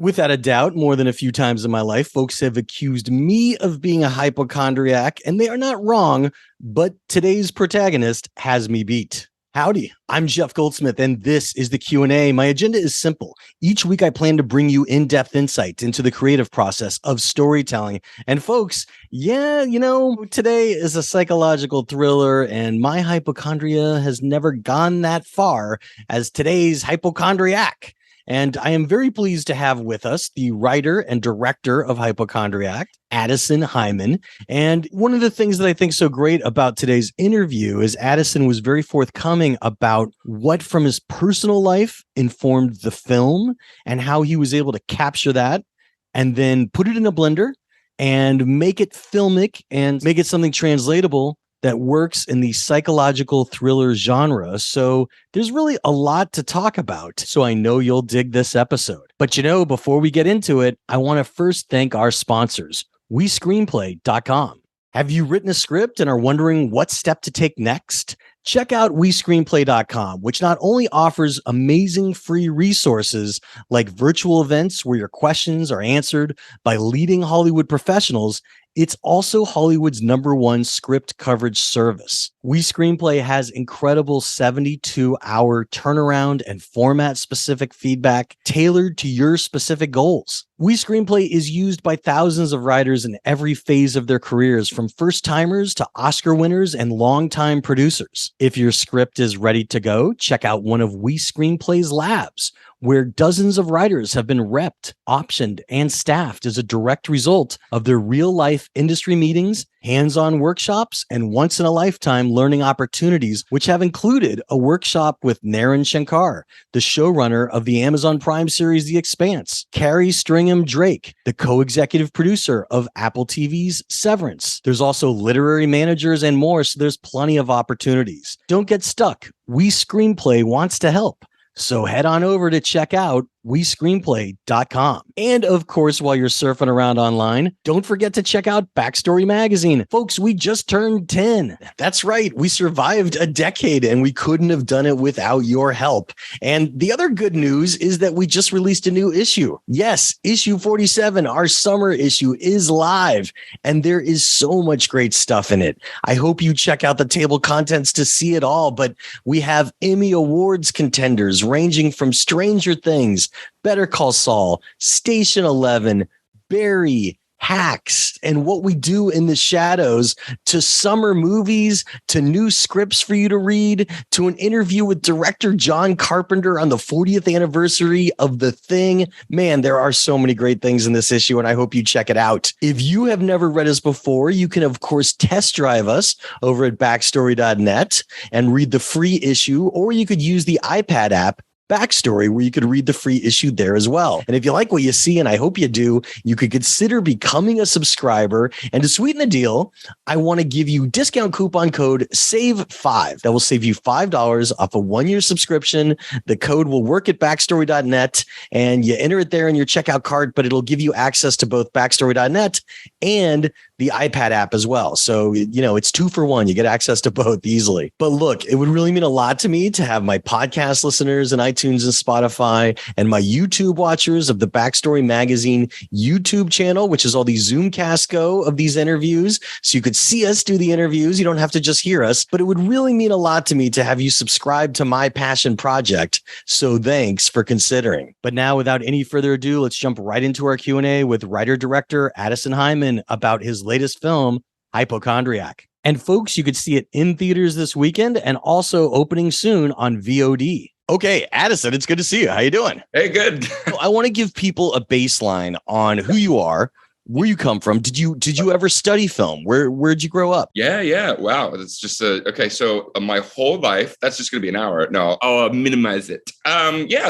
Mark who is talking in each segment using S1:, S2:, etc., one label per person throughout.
S1: Without a doubt, more than a few times in my life, folks have accused me of being a hypochondriac, and they are not wrong, but today's protagonist has me beat. Howdy, I'm Jeff Goldsmith, and this is the Q&A. My agenda is simple. Each week, I plan to bring you in-depth insights into the creative process of storytelling. And folks, today is a psychological thriller, and my hypochondria has never gone that far as today's Hypochondriac. And I am very pleased to have with us the writer and director of Hypochondriac, Addison Heimann. And one of the things that I think so great about today's interview is Addison was very forthcoming about what from his personal life informed the film and how he was able to capture that and then put it in a blender and make it filmic and make it something translatable that works in the psychological thriller genre. So there's really a lot to talk about. So I know you'll dig this episode. But before we get into it, I want to first thank our sponsors, WeScreenplay.com. Have you written a script and are wondering what step to take next? Check out WeScreenplay.com, which not only offers amazing free resources like virtual events where your questions are answered by leading Hollywood professionals, it's also Hollywood's #1 script coverage service. WeScreenplay has incredible 72-hour turnaround and format-specific feedback tailored to your specific goals. WeScreenplay is used by thousands of writers in every phase of their careers, from first-timers to Oscar winners and longtime producers. If your script is ready to go, check out one of WeScreenplay's labs, where dozens of writers have been repped, optioned, and staffed as a direct result of their real-life industry meetings, hands-on workshops, and once-in-a-lifetime learning opportunities, which have included a workshop with Naren Shankar, the showrunner of the Amazon Prime series The Expanse, Carrie Stringham Drake, the co-executive producer of Apple TV's Severance. There's also literary managers and more, so there's plenty of opportunities. Don't get stuck. WeScreenplay wants to help. So head on over to check out WeScreenplay.com. And of course, while you're surfing around online, don't forget to check out Backstory Magazine. Folks, we just turned 10. That's right. We survived a decade and we couldn't have done it without your help. And the other good news is that we just released a new issue. Yes, issue 47, our summer issue, is live. And there is so much great stuff in it. I hope you check out the table contents to see it all. But we have Emmy Awards contenders ranging from Stranger Things, Better Call Saul, Station 11, Barry, Hacks, and What We Do in the Shadows, to summer movies, to new scripts for you to read, to an interview with director John Carpenter on the 40th anniversary of The Thing. Man, there are so many great things in this issue, and I hope you check it out. If you have never read us before, you can, of course, test drive us over at backstory.net and read the free issue, or you could use the iPad app Backstory, where you could read the free issue there as well. And if you like what you see, and I hope you do, you could consider becoming a subscriber. And to sweeten the deal, I want to give you discount coupon code SAVE5. That will save you $5 off a 1-year subscription. The code will work at backstory.net, and you enter it there in your checkout cart, but it'll give you access to both backstory.net and the iPad app as well. So, it's 2 for 1. You get access to both easily. But look, it would really mean a lot to me to have my podcast listeners and iTunes and Spotify and my YouTube watchers of the Backstory Magazine YouTube channel, which is all the Zoomcast go of these interviews. So you could see us do the interviews. You don't have to just hear us, but it would really mean a lot to me to have you subscribe to my passion project. So thanks for considering. But now, without any further ado, let's jump right into our Q&A with writer-director Addison Heimann about his latest film, Hypochondriac. And folks, you could see it in theaters this weekend and also opening soon on VOD. Okay, Addison, it's good to see you. How you doing?
S2: Hey, good.
S1: I want to give people a baseline on who you are, where you come from. Did you ever study film? Where'd you grow up?
S2: Yeah. Wow. It's just okay. So my whole life, that's just going to be an hour. No, I'll minimize it.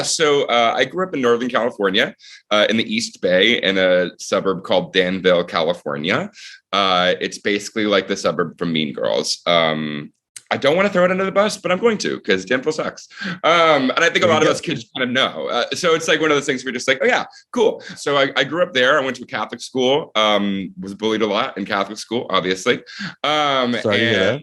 S2: So I grew up in Northern California, in the East Bay, in a suburb called Danville, California. It's basically like the suburb from Mean Girls. I don't want to throw it under the bus, but I'm going to, because Danville sucks. And I think a lot of us kids kind of know. So it's like one of those things where we're just like, oh yeah, cool. So I grew up there. I went to a Catholic school, was bullied a lot in Catholic school, obviously.
S1: Sorry to hear that.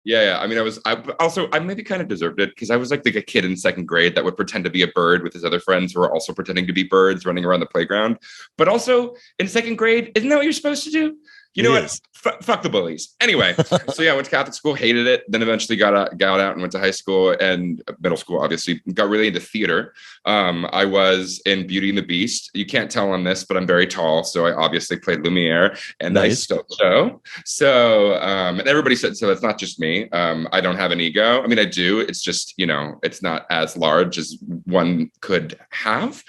S2: Yeah. I mean, I maybe kind of deserved it because I was like a kid in second grade that would pretend to be a bird with his other friends who were also pretending to be birds running around the playground. But also in second grade, isn't that what you're supposed to do? You know what? Fuck the bullies. Anyway, so yeah, I went to Catholic school, hated it. Then eventually got out and went to high school and middle school, obviously. Got really into theater. I was in Beauty and the Beast. You can't tell on this, but I'm very tall. So I obviously played Lumiere and nice. I still show. So, and everybody said, so it's not just me. I don't have an ego. I mean, I do. It's just, it's not as large as one could have.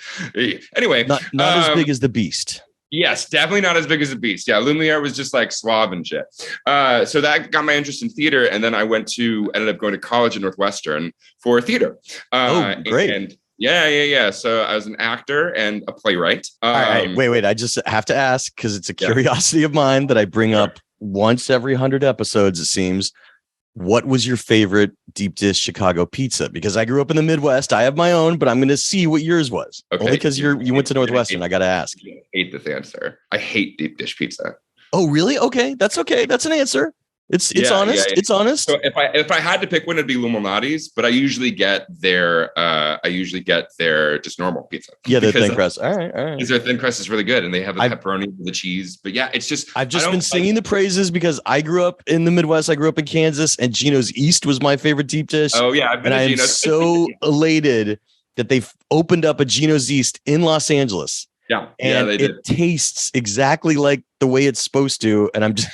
S2: Anyway.
S1: Not as big as the Beast.
S2: Yes, definitely not as big as the Beast. Yeah, Lumiere was just like suave and shit. So that got my interest in theater. And then I ended up going to college at Northwestern for theater.
S1: Great.
S2: And yeah. So I was an actor and a playwright.
S1: All right, wait. I just have to ask because it's a curiosity of mine that I bring up once every 100 episodes, it seems. What was your favorite deep dish Chicago pizza? Because I grew up in the Midwest. I have my own, but I'm going to see what yours was. Okay. Only because you went to Northwestern. I got to ask.
S2: I hate this answer. I hate deep dish pizza.
S1: Oh, really? Okay. That's okay. That's an answer. It's honest. Yeah. It's honest.
S2: So if I had to pick one, it'd be Lumalnati's, but I usually get their just normal pizza.
S1: Yeah, the thin crust. All right.
S2: Because their thin crust is really good, and they have the pepperoni, the cheese. But yeah, it's just
S1: I've just been singing the praises because I grew up in the Midwest. I grew up in Kansas, and Gino's East was my favorite deep dish.
S2: Oh yeah,
S1: and I am so elated that they've opened up a Gino's East in Los Angeles.
S2: Yeah,
S1: and it tastes exactly like the way it's supposed to, and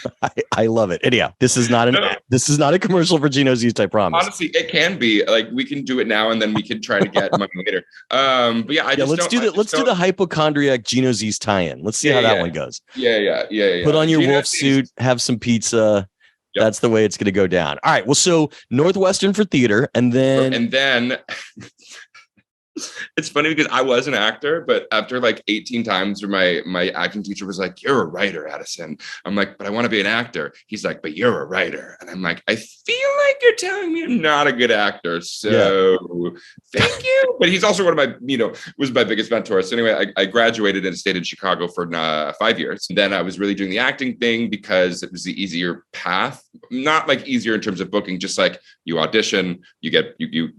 S1: I love it. Anyhow, this is not a commercial for Gino's East, I promise.
S2: Honestly, it can be. Like we can do it now, and then we can try to get money later. But yeah,
S1: let's do the hypochondriac Gino's East tie-in. Let's see how that one goes.
S2: Yeah.
S1: Put on your wolf suit, have some pizza. Yep. That's the way it's going to go down. All right. Well, so Northwestern for theater, and then.
S2: It's funny because I was an actor, but after like 18 times where my acting teacher was like, "You're a writer, Addison." I'm like, "But I want to be an actor." He's like, "But you're a writer." And I'm like, "I feel like you're telling me I'm not a good actor." So thank you. But he's also one of my, was my biggest mentor. So anyway, I graduated and stayed in Chicago for 5 years. And then I was really doing the acting thing because it was the easier path. Not like easier in terms of booking, just like you audition, you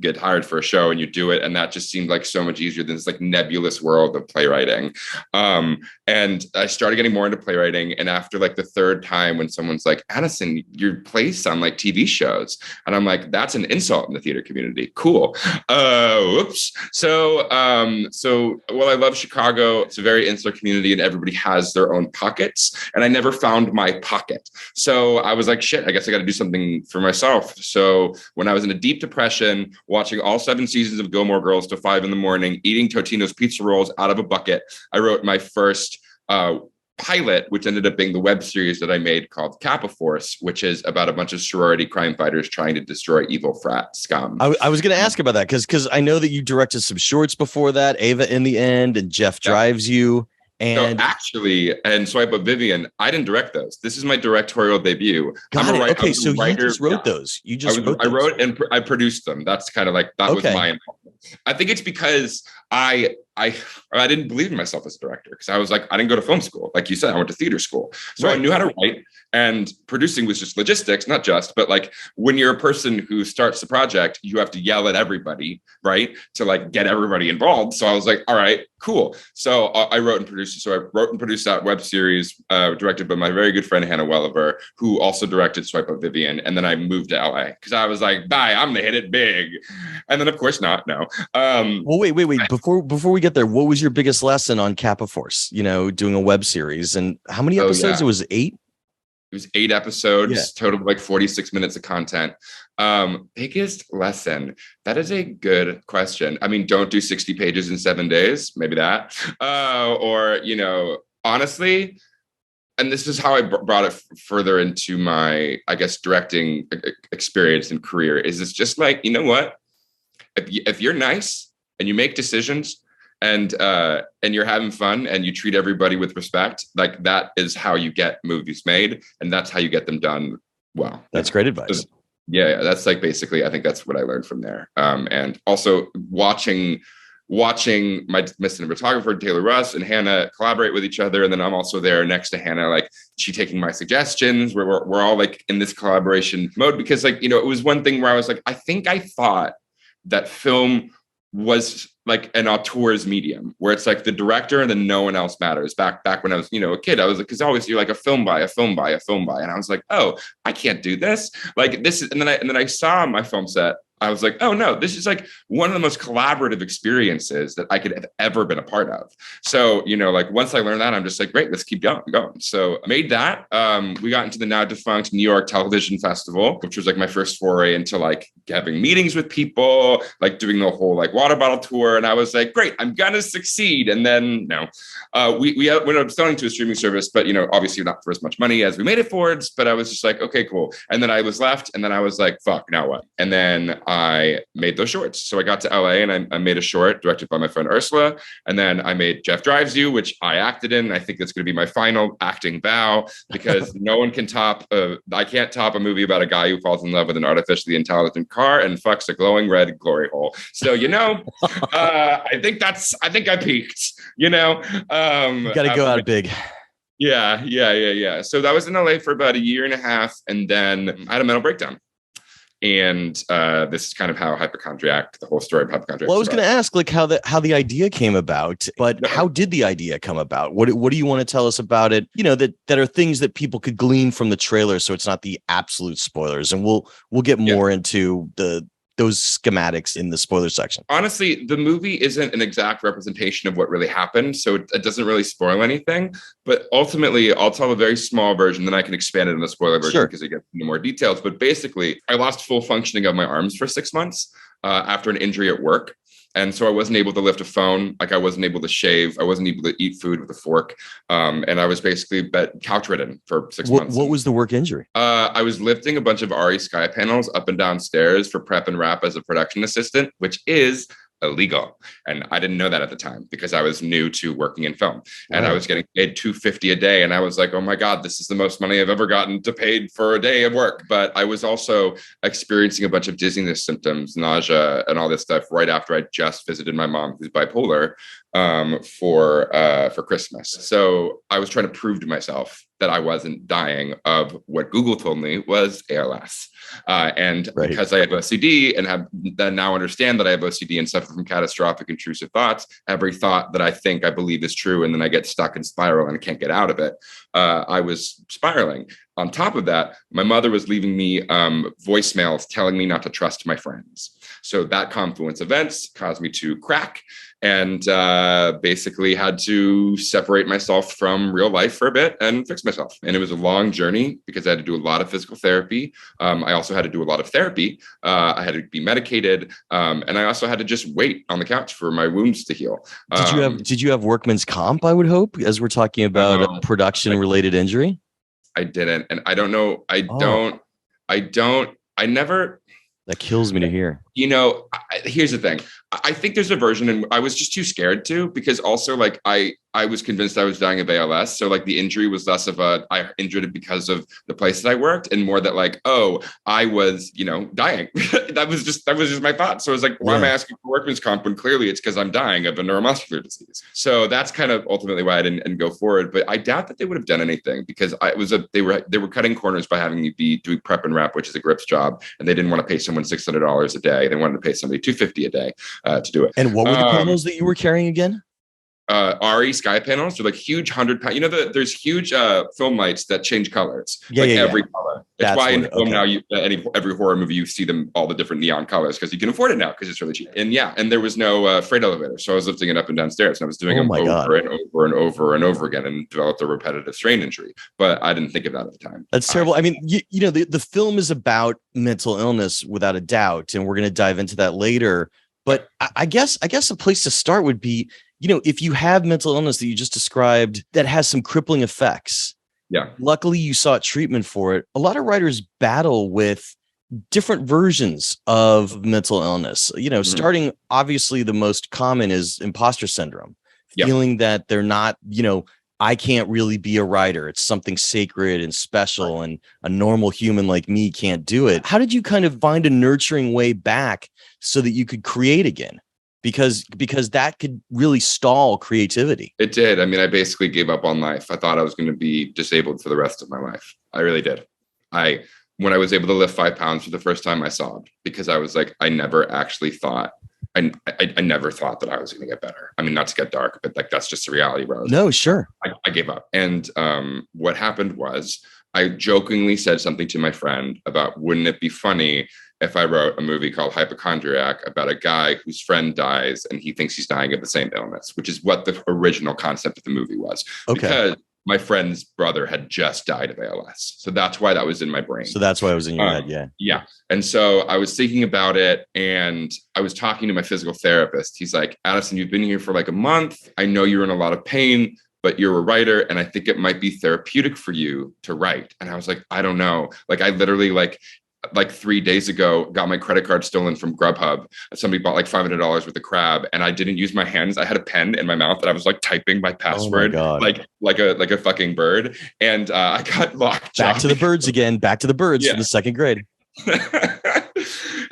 S2: get hired for a show and you do it. And that just seemed like so much easier than this like nebulous world of playwriting. And I started getting more into playwriting. And after like the third time when someone's like, "Addison, your plays on like TV shows." And I'm like, that's an insult in the theater community. Cool. Whoops. So while I love Chicago, it's a very insular community and everybody has their own pockets. And I never found my pocket. So I was like, shit, I guess I got to do something for myself. So when I was in a deep depression, watching all 7 seasons of Gilmore Girls till 5 a.m, eating Totino's pizza rolls out of a bucket, I wrote my first pilot, which ended up being the web series that I made called Kappa Force, which is about a bunch of sorority crime fighters trying to destroy evil frat scum.
S1: I was going to ask about that because I know that you directed some shorts before that, Ava in the End and Jeff Drives You. And
S2: so actually, and Swipe Up Vivian, I didn't direct those. This is my directorial debut.
S1: Got it. Okay, so you just wrote those.
S2: I wrote and I produced them. That's kind of like was my involvement. I think it's because I didn't believe in myself as a director because I was like, I didn't go to film school. Like you said, I went to theater school. So I knew how to write, and producing was just logistics, not just, but like when you're a person who starts the project, you have to yell at everybody, right? To like get everybody involved. So I was like, all right, cool. So I wrote and produced. So I wrote and produced that web series directed by my very good friend, Hannah Welliver, who also directed Swipe Up Vivian. And then I moved to LA because I was like, bye, I'm going to hit it big. And then of course not, no.
S1: Well, wait. Before we get there, what was your biggest lesson on Kappa Force, doing a web series, and how many episodes? It was 8.
S2: It was 8 episodes, total of like 46 minutes of content. Biggest lesson. That is a good question. I mean, don't do 60 pages in 7 days. Maybe that. Honestly, and this is how I brought it further into my, I guess, directing experience and career, is it's just like, you know what? If you're nice and you make decisions and you're having fun and you treat everybody with respect, like that is how you get movies made, and that's how you get them done well.
S1: That's great advice.
S2: Yeah, that's like basically, I think that's what I learned from there. And also watching watching my cinematographer, Taylor Russ, and Hannah collaborate with each other. And then I'm also there next to Hannah, like she taking my suggestions. We're all like in this collaboration mode because like, it was one thing where I was like, I think I thought that film was like an auteur's medium where it's like the director and then no one else matters. Back when I was, a kid, I was like, because always you're like a film by. And I was like, oh, I can't do this. Like this is, and then I saw my film set. I was like, oh no, this is like one of the most collaborative experiences that I could have ever been a part of. So, like once I learned that, I'm just like, great, let's keep going. So I made that. We got into the now defunct New York Television Festival, which was like my first foray into like having meetings with people, like doing the whole like water bottle tour. And I was like, great, I'm gonna succeed. And then no, we ended up selling to a streaming service, but obviously not for as much money as we made it for. But I was just like, okay, cool. And then I was left, and then I was like, fuck, now what? And then I made those shorts. So I got to LA and I made a short directed by my friend Ursula. And then I made Jeff Drives You, which I acted in. I think that's going to be my final acting vow because no one can I can't top a movie about a guy who falls in love with an artificially intelligent car and fucks a glowing red glory hole. So, I think I peaked, you got
S1: to go out big.
S2: Yeah. So that was in LA for about a year and a half. And then I had a mental breakdown. And this is kind of how Hypochondriac, the whole story of Hypochondriac.
S1: Well, I was going to ask like how the idea came about, but how did the idea come about? What do you want to tell us about it? That are things that people could glean from the trailer, so it's not the absolute spoilers. And we'll get more into those schematics in the spoiler section.
S2: Honestly, the movie isn't an exact representation of what really happened, so it doesn't really spoil anything. But ultimately, I'll tell a very small version, then I can expand it in the spoiler version because it gets into more details. But basically, I lost full functioning of my arms for 6 months after an injury at work. And so I wasn't able to lift a phone. Like I wasn't able to shave. I wasn't able to eat food with a fork. And I was basically couch ridden for 6 months.
S1: What was the work injury?
S2: I was lifting a bunch of RE Sky panels up and down stairs for prep and wrap as a production assistant, which is illegal. And I didn't know that at the time because I was new to working in film and I was getting paid $250 a day. And I was like, oh my God, this is the most money I've ever gotten to paid for a day of work. But I was also experiencing a bunch of dizziness symptoms, nausea and all this stuff right after I just visited my mom who's bipolar for Christmas. So I was trying to prove to myself that I wasn't dying of what Google told me was ALS. Because I have OCD and now understand that I have OCD and suffer from catastrophic intrusive thoughts, every thought that I believe is true, and then I get stuck and spiral and can't get out of it. I was spiraling. On top of that, my mother was leaving me voicemails telling me not to trust my friends. So that confluence of events caused me to crack and basically had to separate myself from real life for a bit and fix myself. And it was a long journey because I had to do a lot of physical therapy. I also had to do a lot of therapy. I had to be medicated. And I also had to just wait on the couch for my wounds to heal.
S1: Did you have workman's comp, I would hope, as we're talking about a production related injury?
S2: I didn't. And I don't know. I never.
S1: That kills me to hear.
S2: Here's the thing. I think there's a version, and I was just too scared to, because also like I was convinced I was dying of ALS. So like the injury was less of I injured it because of the places I worked, and more that like, oh, I was, dying. that was just my thought. So I was like, why am I asking for workman's comp when clearly it's because I'm dying of a neuromuscular disease? So that's kind of ultimately why I didn't go forward. But I doubt that they would have done anything because they were cutting corners by having me be doing prep and wrap, which is a grip's job, and they didn't want to pay someone $600 a day. They wanted to pay somebody $250 a day to do it.
S1: And what were the panels that you were carrying again?
S2: RE Sky panels. They're like huge 100-pound. There's huge film lights that change colors. Every color. That's why in film now, every horror movie you see them all the different neon colors because you can afford it now because it's really cheap. And there was no freight elevator, so I was lifting it up and down stairs, and I was doing them over and over and over and over again, and developed a repetitive strain injury. But I didn't think of that at the time.
S1: That's terrible. I mean, the film is about mental illness without a doubt, and we're going to dive into that later. But I guess a place to start would be, if you have mental illness that you just described that has some crippling effects.
S2: Yeah.
S1: Luckily, you sought treatment for it. A lot of writers battle with different versions of mental illness. Starting obviously the most common is imposter syndrome, feeling that they're not, I can't really be a writer. It's something sacred and special, and a normal human like me can't do it. How did you kind of find a nurturing way back so that you could create again? because that could really stall creativity.
S2: It did. I mean, I basically gave up on life. I thought I was going to be disabled for the rest of my life. I really did. When I was able to lift 5 pounds for the first time, I sobbed because I was like, I never actually thought, I never thought that I was going to get better. I mean, not to get dark, but like, that's just the reality, bro.
S1: No, sure.
S2: I gave up. And what happened was I jokingly said something to my friend about, wouldn't it be funny if I wrote a movie called Hypochondriac about a guy whose friend dies and he thinks he's dying of the same illness, which is what the original concept of the movie was.
S1: Okay.
S2: Because my friend's brother had just died of ALS. So that's why that was in my brain.
S1: So that's why it was in your head. Yeah.
S2: Yeah. And so I was thinking about it and I was talking to my physical therapist. He's like, Addison, you've been here for like a month. I know you're in a lot of pain, but you're a writer. And I think it might be therapeutic for you to write. And I was like, I don't know. Like I literally like 3 days ago, got my credit card stolen from Grubhub. Somebody bought like $500 worth of crab and I didn't use my hands. I had a pen in my mouth and I was like typing my password, like a fucking bird. And I got locked up.
S1: Back to the birds again, back to the birds for the second grade.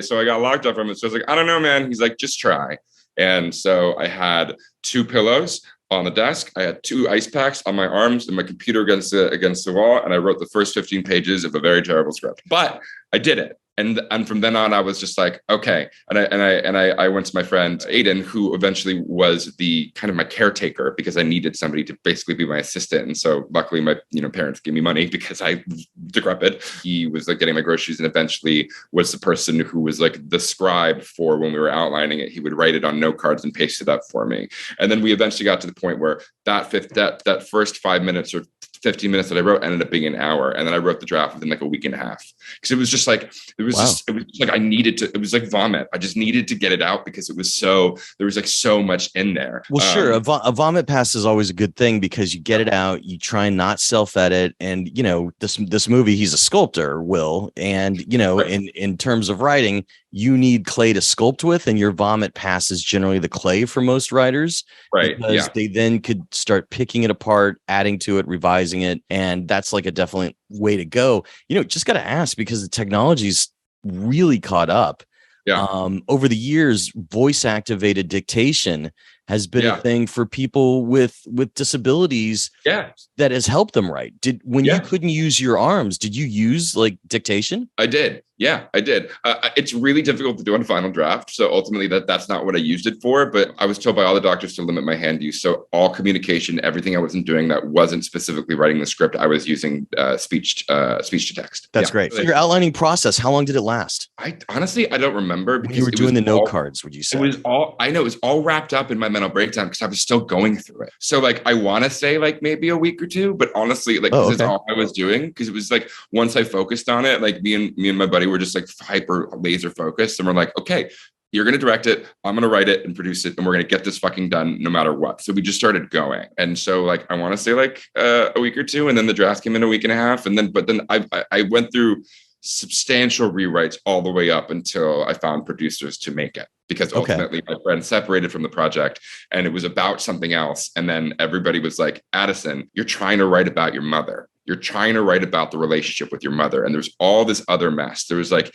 S2: So I got locked up from it. So I was like, I don't know, man. He's like, just try. And so I had 2 pillows on the desk. I had 2 ice packs on my arms and my computer against the wall. And I wrote the first 15 pages of a very terrible script, but I did it. And from then on, I was just like, okay. And I went to my friend Aiden, who eventually was the kind of my caretaker because I needed somebody to basically be my assistant. And so luckily my parents gave me money because I decrepit. He was like getting my groceries and eventually was the person who was like the scribe for when we were outlining it. He would write it on note cards and paste it up for me. And then we eventually got to the point where that first 5 minutes or 15 minutes that I wrote ended up being an hour. And then I wrote the draft within like a week and a half. Because it was just like, it was just like I needed to, it was like vomit. I just needed to get it out because it was there was like so much in there.
S1: Well, sure. A vomit pass is always a good thing because you get it out, you try and not self-edit. And, this movie, he's a sculptor, Will. And, in terms of writing, you need clay to sculpt with, and your vomit pass is generally the clay for most writers.
S2: Right.
S1: Because they then could start picking it apart, adding to it, revising it. And that's like a definite way to go. Just got to ask because the technology's really caught up.
S2: Yeah.
S1: Over the years, voice activated dictation has been a thing for people with disabilities.
S2: Yeah.
S1: That has helped them write. When you couldn't use your arms, did you use like dictation?
S2: I did. Yeah, I did. It's really difficult to do on final draft. So ultimately that's not what I used it for, but I was told by all the doctors to limit my hand use. So all communication, everything I wasn't doing that wasn't specifically writing the script, I was using speech to text.
S1: That's great. So your outlining process, how long did it last?
S2: I honestly don't remember.
S1: Because you were doing the note cards, would you say?
S2: It was all wrapped up in my mental breakdown because I was still going through it. So like, I want to say like maybe a week or 2, but honestly, like, this is all I was doing. Because it was like, once I focused on it, like me and my buddy were just like hyper laser focused. And we're like, okay, you're going to direct it. I'm going to write it and produce it. And we're going to get this fucking done no matter what. So we just started going. And so like, I want to say like a week or 2. And then the draft came in a week and a half. But then I went through substantial rewrites all the way up until I found producers to make it. Because ultimately my friend separated from the project and it was about something else. And then everybody was like, Addison, you're trying to write about your mother. You're trying to write about the relationship with your mother. And there's all this other mess. There was like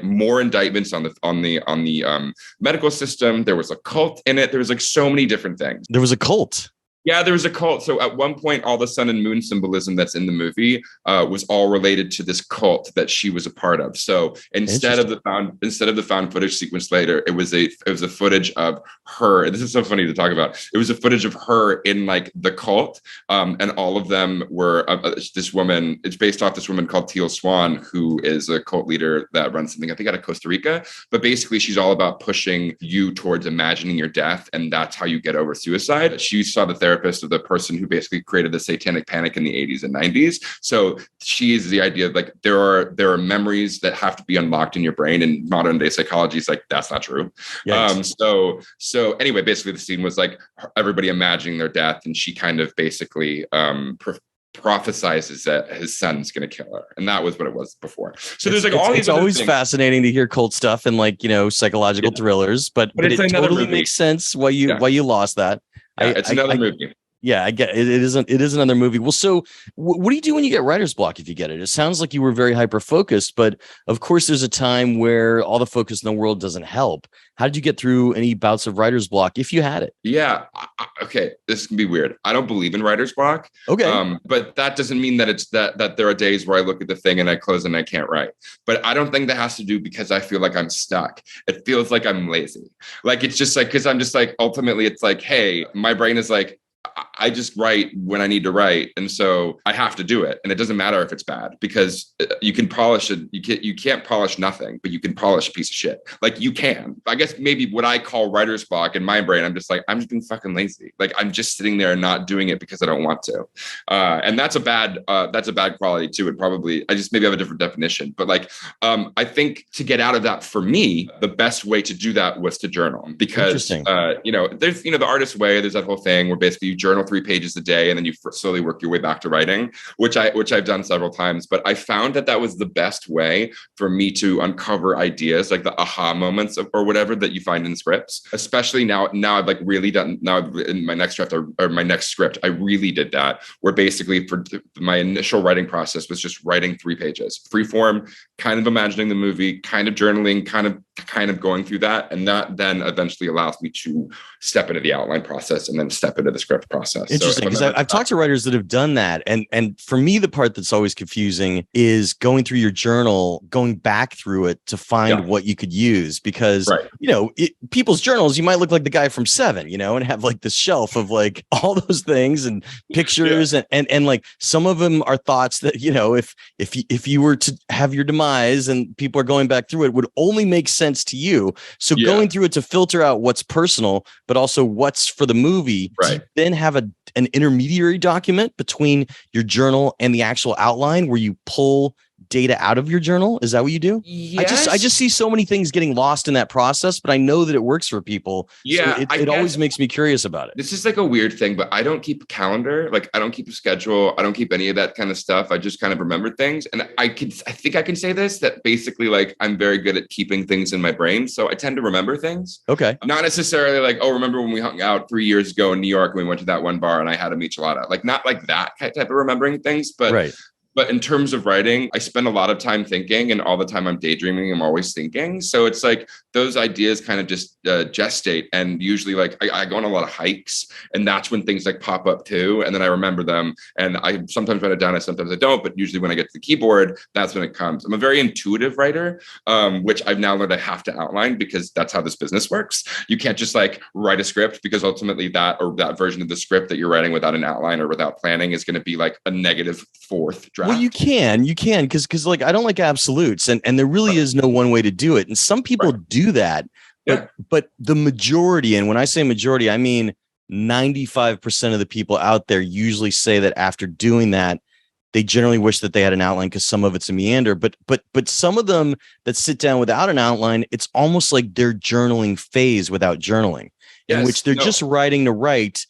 S2: more indictments on the medical system. There was a cult in it. There was like so many different things.
S1: There was a cult.
S2: Yeah, there was a cult. So at one point, all the sun and moon symbolism that's in the movie was all related to this cult that she was a part of. So instead of the found footage sequence later, it was a footage of her. This is so funny to talk about. It was a footage of her in like the cult, and all of them were this woman. It's based off this woman called Teal Swan, who is a cult leader that runs something I think out of Costa Rica. But basically, she's all about pushing you towards imagining your death, and that's how you get over suicide. She saw the therapist of the person who basically created the satanic panic in the 80s and 90s. So she is the idea of like there are memories that have to be unlocked in your brain, and modern day psychology is like that's not true. So anyway, basically the scene was like everybody imagining their death, and she kind of basically prophesizes that his son's going to kill her, and that was what it was before. So there's like all these.
S1: It's always fascinating to hear cult stuff and like psychological thrillers, but it totally makes sense why you lost that.
S2: Yeah, it's another movie.
S1: Yeah, I get it. It is another movie. Well, so what do you do when you get writer's block if you get it? It sounds like you were very hyper focused, but of course there's a time where all the focus in the world doesn't help. How did you get through any bouts of writer's block if you had it?
S2: Yeah. Okay. This can be weird. I don't believe in writer's block.
S1: Okay.
S2: But that doesn't mean that it's that there are days where I look at the thing and I close and I can't write. But I don't think that has to do because I feel like I'm stuck. It feels like I'm lazy. Like, it's just like, because I'm just like, ultimately it's like, hey, my brain is like, I just write when I need to write. And so I have to do it. And it doesn't matter if it's bad, because you can polish it. You can't polish nothing, but you can polish a piece of shit. Like, you can. I guess maybe what I call writer's block in my brain, I'm just like, I'm just being fucking lazy. Like, I'm just sitting there and not doing it because I don't want to. And that's a bad quality too. It probably, I just maybe have a different definition. But like, I think to get out of that, for me, the best way to do that was to journal, because, there's, the artist's way, there's that whole thing where basically you journal 3 pages a day and then you slowly work your way back to writing, which I've done several times. But I found that was the best way for me to uncover ideas, like the aha moments or whatever that you find in scripts. Especially now I've like really done, now in my next draft or my next script, I really did that, where basically for my initial writing process was just writing 3 pages, free form, kind of imagining the movie, kind of journaling, kind of going through that. And that then eventually allows me to step into the outline process and then step into the script process.
S1: Interesting, because I've talked to writers that have done that. And for me, the part that's always confusing is going through your journal, going back through it to find what you could use. Because, people's journals, you might look like the guy from Seven, and have like this shelf of like all those things and pictures. And like some of them are thoughts that, if you were to have your demise and people are going back through it, would only make sense to you. So going through it to filter out what's personal, but also what's for the movie, to then have an intermediary document between your journal and the actual outline where you pull data out of your journal. Is that what you do?
S2: Yes.
S1: I just see so many things getting lost in that process, but I know that it works for people.
S2: Yeah.
S1: So it always makes me curious about it.
S2: This is like a weird thing, but I don't keep a calendar. Like, I don't keep a schedule. I don't keep any of that kind of stuff. I just kind of remember things. And I think I can say this, that basically like I'm very good at keeping things in my brain. So I tend to remember things.
S1: Okay.
S2: Not necessarily like, oh, remember when we hung out 3 years ago in New York and we went to that one bar and I had a michelada. Like, not like that type of remembering things, but
S1: right.
S2: But in terms of writing, I spend a lot of time thinking, and all the time I'm daydreaming, I'm always thinking. So it's like those ideas kind of just gestate. And usually like I go on a lot of hikes, and that's when things like pop up too. And then I remember them, and I sometimes write it down, and sometimes I don't. But usually when I get to the keyboard, that's when it comes. I'm a very intuitive writer, which I've now learned I have to outline, because that's how this business works. You can't just like write a script, because ultimately that version of the script that you're writing without an outline or without planning is going to be like a negative fourth draft.
S1: Well, you can, because like I don't like absolutes, and there really is no one way to do it. And some people do that, but the majority, and when I say majority, I mean 95% of the people out there usually say that after doing that, they generally wish that they had an outline, because some of it's a meander. But some of them that sit down without an outline, it's almost like their journaling phase without journaling, in which they're just writing to write.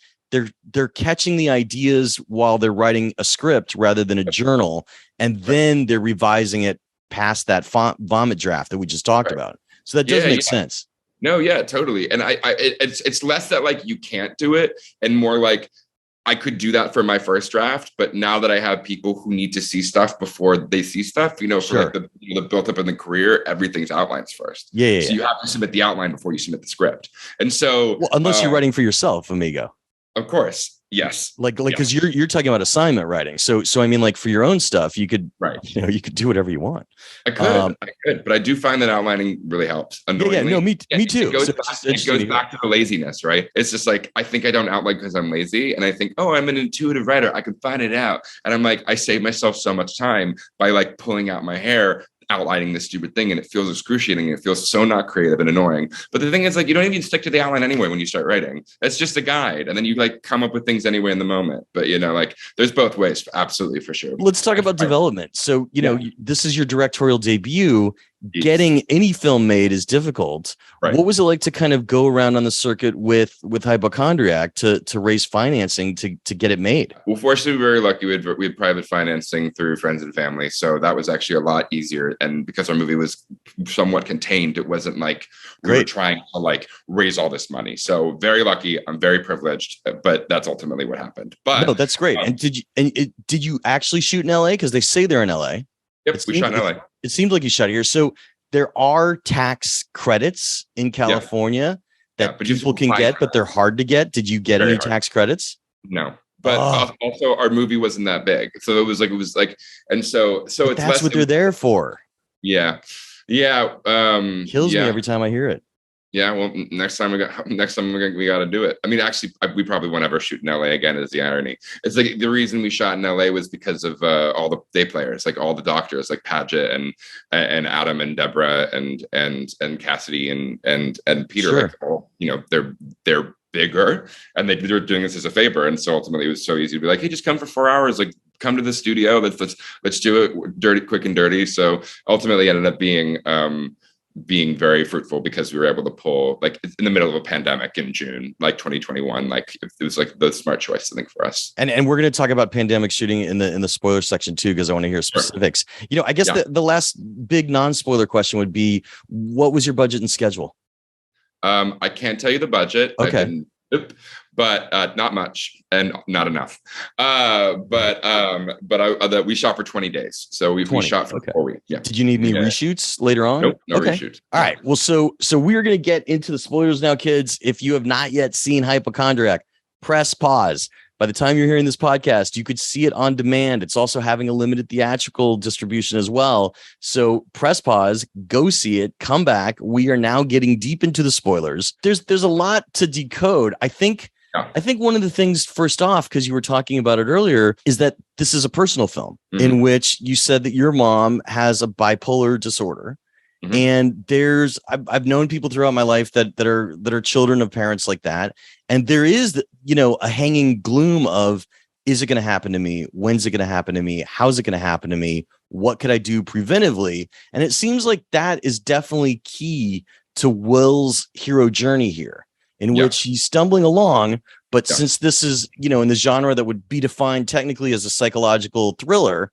S1: They're catching the ideas while they're writing a script rather than a journal, and then they're revising it past that vomit draft that we just talked about. So that does make sense.
S2: No, yeah, totally. And it's less that like you can't do it, and more like I could do that for my first draft, but now that I have people who need to see stuff before they see stuff, for like the built up in the career, everything's outlines first. So you have to submit the outline before you submit the script. And so,
S1: unless you're writing for yourself, amigo.
S2: Of course. Yes.
S1: Like, because you're talking about assignment writing. So I mean, like for your own stuff, you could, you could do whatever you want.
S2: I could, but I do find that outlining really helps.
S1: Me too.
S2: It goes back to the laziness, right? It's just like, I think I don't outline because I'm lazy. And I think, oh, I'm an intuitive writer, I can find it out. And I'm like, I save myself so much time by like pulling out my hair, outlining this stupid thing, and it feels excruciating. It feels so not creative and annoying. But the thing is, like, you don't even stick to the outline anyway when you start writing. It's just a guide, and then you like come up with things anyway in the moment. But like there's both ways, absolutely, for sure.
S1: Let's talk about development. So this is your directorial debut. getting any film made is difficult.
S2: Right.
S1: What was it like to kind of go around on the circuit with Hypochondriac to raise financing to get it made?
S2: Well, fortunately, we were very lucky. We had private financing through friends and family. So that was actually a lot easier. And because our movie was somewhat contained, it wasn't like we were trying to like raise all this money. So very lucky. I'm very privileged, but that's ultimately what happened. But
S1: no, that's great. And did you actually shoot in LA? Because they say they're in LA.
S2: Yep, we shot in LA.
S1: It seems like you shot here. So there are tax credits in California that people can get, but they're hard to get. Did you get any tax credits?
S2: No. But also our movie wasn't that big. So it was like, and so it's
S1: that's what they're there for.
S2: Yeah. Yeah.
S1: Kills me every time I hear it.
S2: Yeah, well, next time we got to do it. I mean, actually, we probably won't ever shoot in LA again. Is the irony? It's like the reason we shot in LA was because of all the day players, like all the doctors, like Paget and Adam and Deborah and Cassidy and Peter.
S1: Sure.
S2: Like, all, they're bigger, and they were doing this as a favor, and so ultimately it was so easy to be like, hey, just come for 4 hours, like come to the studio, let's do it quick and dirty. So ultimately, it ended up being very fruitful because we were able to pull like in the middle of a pandemic in June, like 2021, like it was like the smart choice, I think, for us.
S1: And we're going to talk about pandemic shooting in the spoiler section too, because I want to hear specifics. Sure. I guess the last big non-spoiler question would be, what was your budget and schedule?
S2: I can't tell you the budget.
S1: Okay.
S2: But not much and not enough. But we shot for 20 days. So we shot for 4 weeks. Yeah.
S1: Did you need any reshoots later on?
S2: Nope, no reshoots.
S1: All right. Well, so we're going to get into the spoilers now, kids. If you have not yet seen Hypochondriac, press pause. By the time you're hearing this podcast, you could see it on demand. It's also having a limited theatrical distribution as well. So press pause, go see it, come back. We are now getting deep into the spoilers. There's a lot to decode. I think one of the things, first off, because you were talking about it earlier, is that this is a personal film in which you said that your mom has a bipolar disorder. And I've known people throughout my life that are children of parents like that. And there is, a hanging gloom of, is it going to happen to me? When's it going to happen to me? How's it going to happen to me? What could I do preventively? And it seems like that is definitely key to Will's hero journey here, in which he's stumbling along. But since this is, in the genre that would be defined technically as a psychological thriller,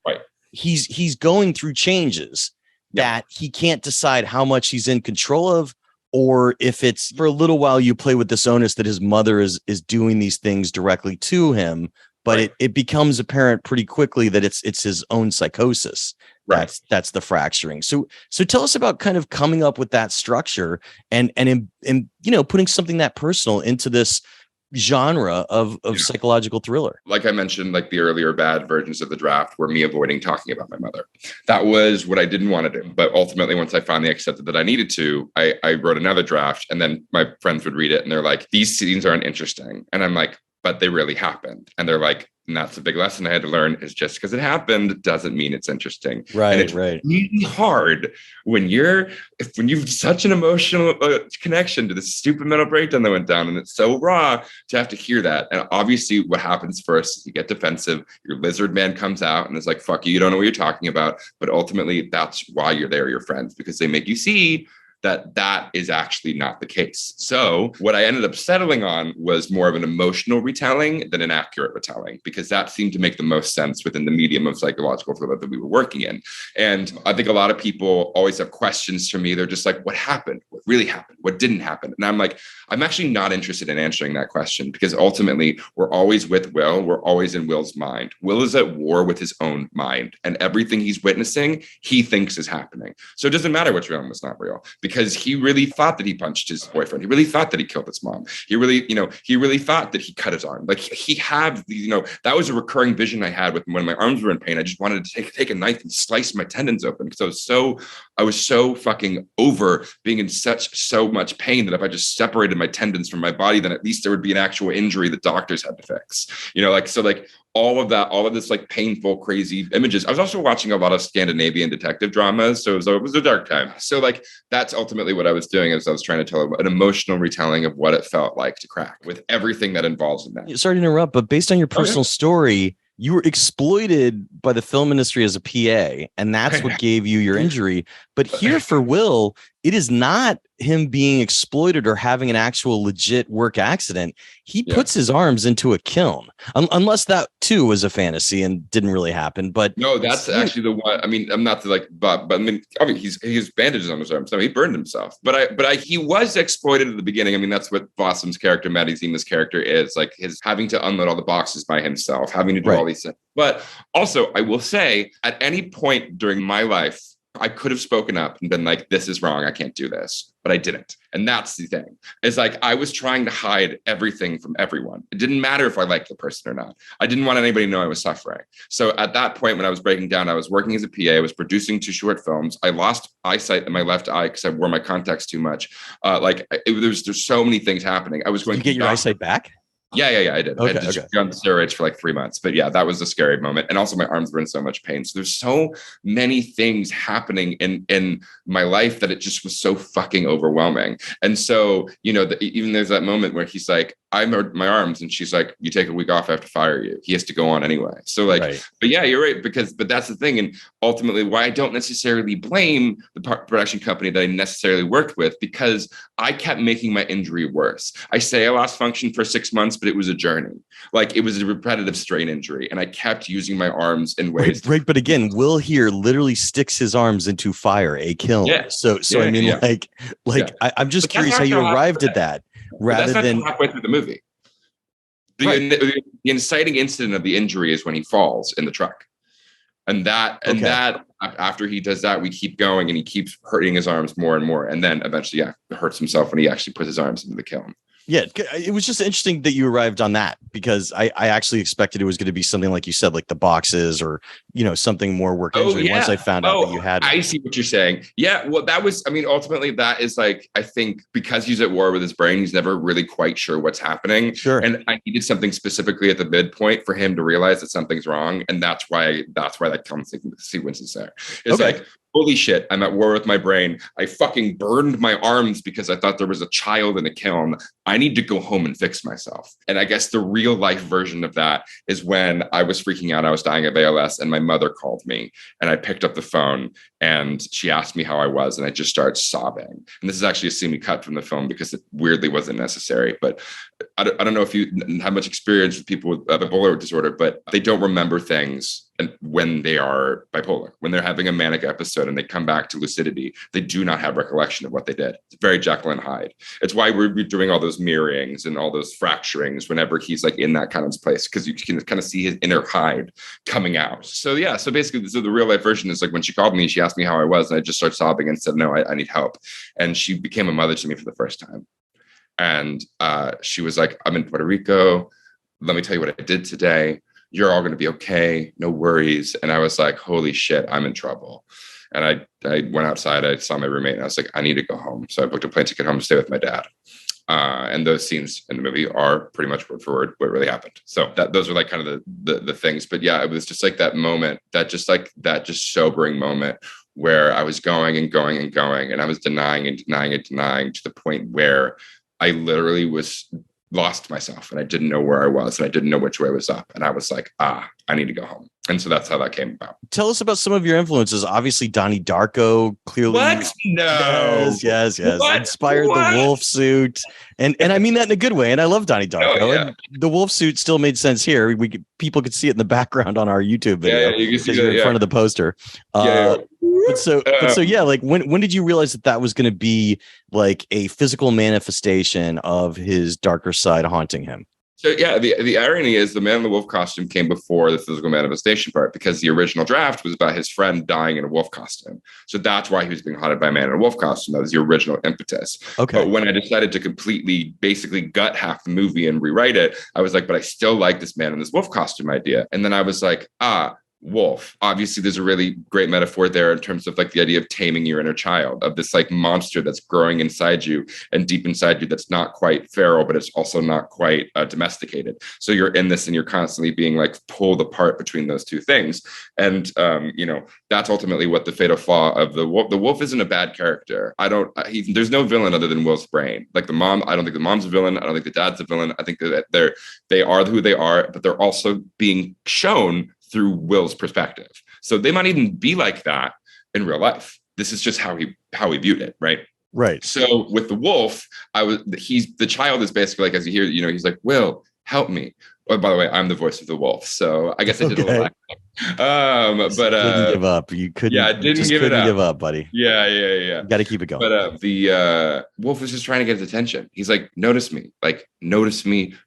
S1: he's going through changes that he can't decide how much he's in control of, or if it's for a little while you play with this onus that his mother is doing these things directly to him, but it becomes apparent pretty quickly that it's his own psychosis. That's the fracturing. So tell us about kind of coming up with that structure and putting something that personal into this genre of psychological thriller. Like
S2: I mentioned, like the earlier bad versions of the draft were me avoiding talking about my mother. That was what I didn't want to do. But ultimately, once I finally accepted that I needed to, I wrote another draft, and then my friends would read it and they're like, these scenes aren't interesting. And I'm like, but they really happened. And they're like, and that's a big lesson I had to learn, is just because it happened doesn't mean it's interesting.
S1: Right.
S2: And it's really hard when you've such an emotional connection to this stupid mental breakdown that went down, and it's so raw to have to hear that. And obviously what happens first is you get defensive, your lizard man comes out and is like, fuck you don't know what you're talking about. But ultimately that's why you're there, your friends, because they make you see that is actually not the case. So what I ended up settling on was more of an emotional retelling than an accurate retelling, because that seemed to make the most sense within the medium of psychological thriller that we were working in. And I think a lot of people always have questions for me. They're just like, what happened? What really happened? What didn't happen? And I'm like, I'm actually not interested in answering that question, because ultimately we're always with Will. We're always in Will's mind. Will is at war with his own mind, and everything he's witnessing, he thinks is happening. So it doesn't matter what's real and what's not real, because he really thought that he punched his boyfriend. He really thought that he killed his mom. He really thought that he cut his arm. Like he had, that was a recurring vision I had with when my arms were in pain. I just wanted to take a knife and slice my tendons open, because I was so fucking over being in so much pain that if I just separated my tendons from my body, then at least there would be an actual injury that doctors had to fix. All of this like painful, crazy images. I was also watching a lot of Scandinavian detective dramas, so it was a dark time. So like that's ultimately what I was doing, is I was trying to tell an emotional retelling of what it felt like to crack, with everything that involves in that.
S1: Sorry to interrupt, but based on your personal story, you were exploited by the film industry as a PA, and that's what gave you your injury. But here for Will, it is not him being exploited or having an actual legit work accident. He puts his arms into a kiln, unless that too was a fantasy and didn't really happen. But
S2: no, that's actually the one. I mean, I'm not to like, but I mean, he has bandages on his arms. So he burned himself. But he was exploited at the beginning. I mean, that's what Blossom's character, Maddie Zima's character, is like, his having to unload all the boxes by himself, having to do all these things. But also, I will say, at any point during my life, I could have spoken up and been like, this is wrong, I can't do this, but I didn't. And that's the thing. It's like, I was trying to hide everything from everyone. It didn't matter if I liked the person or not. I didn't want anybody to know I was suffering. So at that point, when I was breaking down, I was working as a PA, I was producing 2 short films. I lost eyesight in my left eye because I wore my contacts too much. There's so many things happening. I was going
S1: to get your eyesight back?
S2: Yeah, I did. I just on steroids for like 3 months. But yeah, that was a scary moment. And also my arms were in so much pain. So there's so many things happening in my life that it just was so fucking overwhelming. And so, even there's that moment where he's like, I hurt my arms, and she's like, you take a week off, I have to fire you. He has to go on anyway. So but yeah, you're right. But that's the thing. And ultimately why I don't necessarily blame the production company that I necessarily worked with, because I kept making my injury worse. I say I lost function for 6 months, but it was a journey. Like, it was a repetitive strain injury, and I kept using my arms in ways.
S1: Right. But again, Will here literally sticks his arms into fire, a kiln. Yeah. So I mean, I'm just curious how you arrived at that. Rather than
S2: halfway through the movie. The inciting incident of the injury is when he falls in the truck. And that after he does that, we keep going, and he keeps hurting his arms more and more. And then eventually, hurts himself when he actually puts his arms into the kiln.
S1: Yeah, it was just interesting that you arrived on that, because I actually expected it was going to be something like you said, like the boxes, or something more work injury. Once I found out that you had,
S2: I see what you're saying. Yeah, well, that was, I mean, ultimately that is like, I think because he's at war with his brain, he's never really quite sure what's happening.
S1: Sure.
S2: And I needed something specifically at the midpoint for him to realize that something's wrong, and that's why that comes sequence is there. It's like, holy shit, I'm at war with my brain. I fucking burned my arms because I thought there was a child in a kiln. I need to go home and fix myself. And I guess the real life version of that is when I was freaking out. I was dying of ALS, and my mother called me, and I picked up the phone, and she asked me how I was, and I just started sobbing. And this is actually a scene we cut from the film because it weirdly wasn't necessary. But I don't know if you have much experience with people with bipolar disorder, but they don't remember things. And when they are bipolar, when they're having a manic episode and they come back to lucidity, they do not have recollection of what they did. It's very Jekyll and Hyde. It's why we're doing all those mirrorings and all those fracturings whenever he's like in that kind of place, because you can kind of see his inner Hyde coming out. So yeah, so basically, the real life version is like when she called me, she asked me how I was, and I just started sobbing and said, no, I need help. And she became a mother to me for the first time. And she was like, I'm in Puerto Rico. Let me tell you what I did today. You're all going to be okay. No worries. And I was like, holy shit, I'm in trouble. And I went outside. I saw my roommate, and I was like, I need to go home. So I booked a plane ticket home to stay with my dad. And those scenes in the movie are pretty much word for word what really happened. So those are like kind of the things. But yeah, it was just like that moment, that just sobering moment where I was going and going and going, and I was denying and denying and denying to the point where I literally lost myself, and I didn't know where I was, and I didn't know which way was up. And I was like, I need to go home. And so that's how that came about.
S1: Tell us about some of your influences. Obviously, Donnie Darko clearly.
S2: What? No.
S1: Yes. What? Inspired the wolf suit. And I mean that in a good way. And I love Donnie Darko.
S2: Oh, yeah.
S1: And the wolf suit still made sense here. People could see it in the background on our YouTube video.
S2: Yeah, you can see
S1: you're in front of the poster. But so, like when did you realize that was going to be like a physical manifestation of his darker side haunting him?
S2: So yeah, the irony is the man in the wolf costume came before the physical manifestation part, because the original draft was about his friend dying in a wolf costume. So that's why he was being haunted by a man in a wolf costume. That was the original impetus.
S1: Okay.
S2: But when I decided to completely basically gut half the movie and rewrite it, I was like, but I still like this man in this wolf costume idea. And then I was like, wolf. Obviously, there's a really great metaphor there in terms of like the idea of taming your inner child, of this like monster that's growing inside you and deep inside you that's not quite feral, but it's also not quite domesticated. So you're in this and you're constantly being like pulled apart between those two things. And, that's ultimately what the fatal flaw of the wolf. The wolf isn't a bad character. There's no villain other than Will's brain. Like the mom, I don't think the mom's a villain. I don't think the dad's a villain. I think that they are who they are, but they're also being shown through Will's perspective. So they might even be like that in real life. This is just how he viewed it, right?
S1: Right.
S2: So with the wolf, the child is basically like, as you hear, he's like, Will, help me. Oh, by the way, I'm the voice of the wolf. So I guess I did a little acting.
S1: Couldn't give up. You couldn't.
S2: Yeah, I didn't give up,
S1: buddy.
S2: Yeah.
S1: You got to keep it going.
S2: But the wolf was just trying to get his attention. He's like, notice me,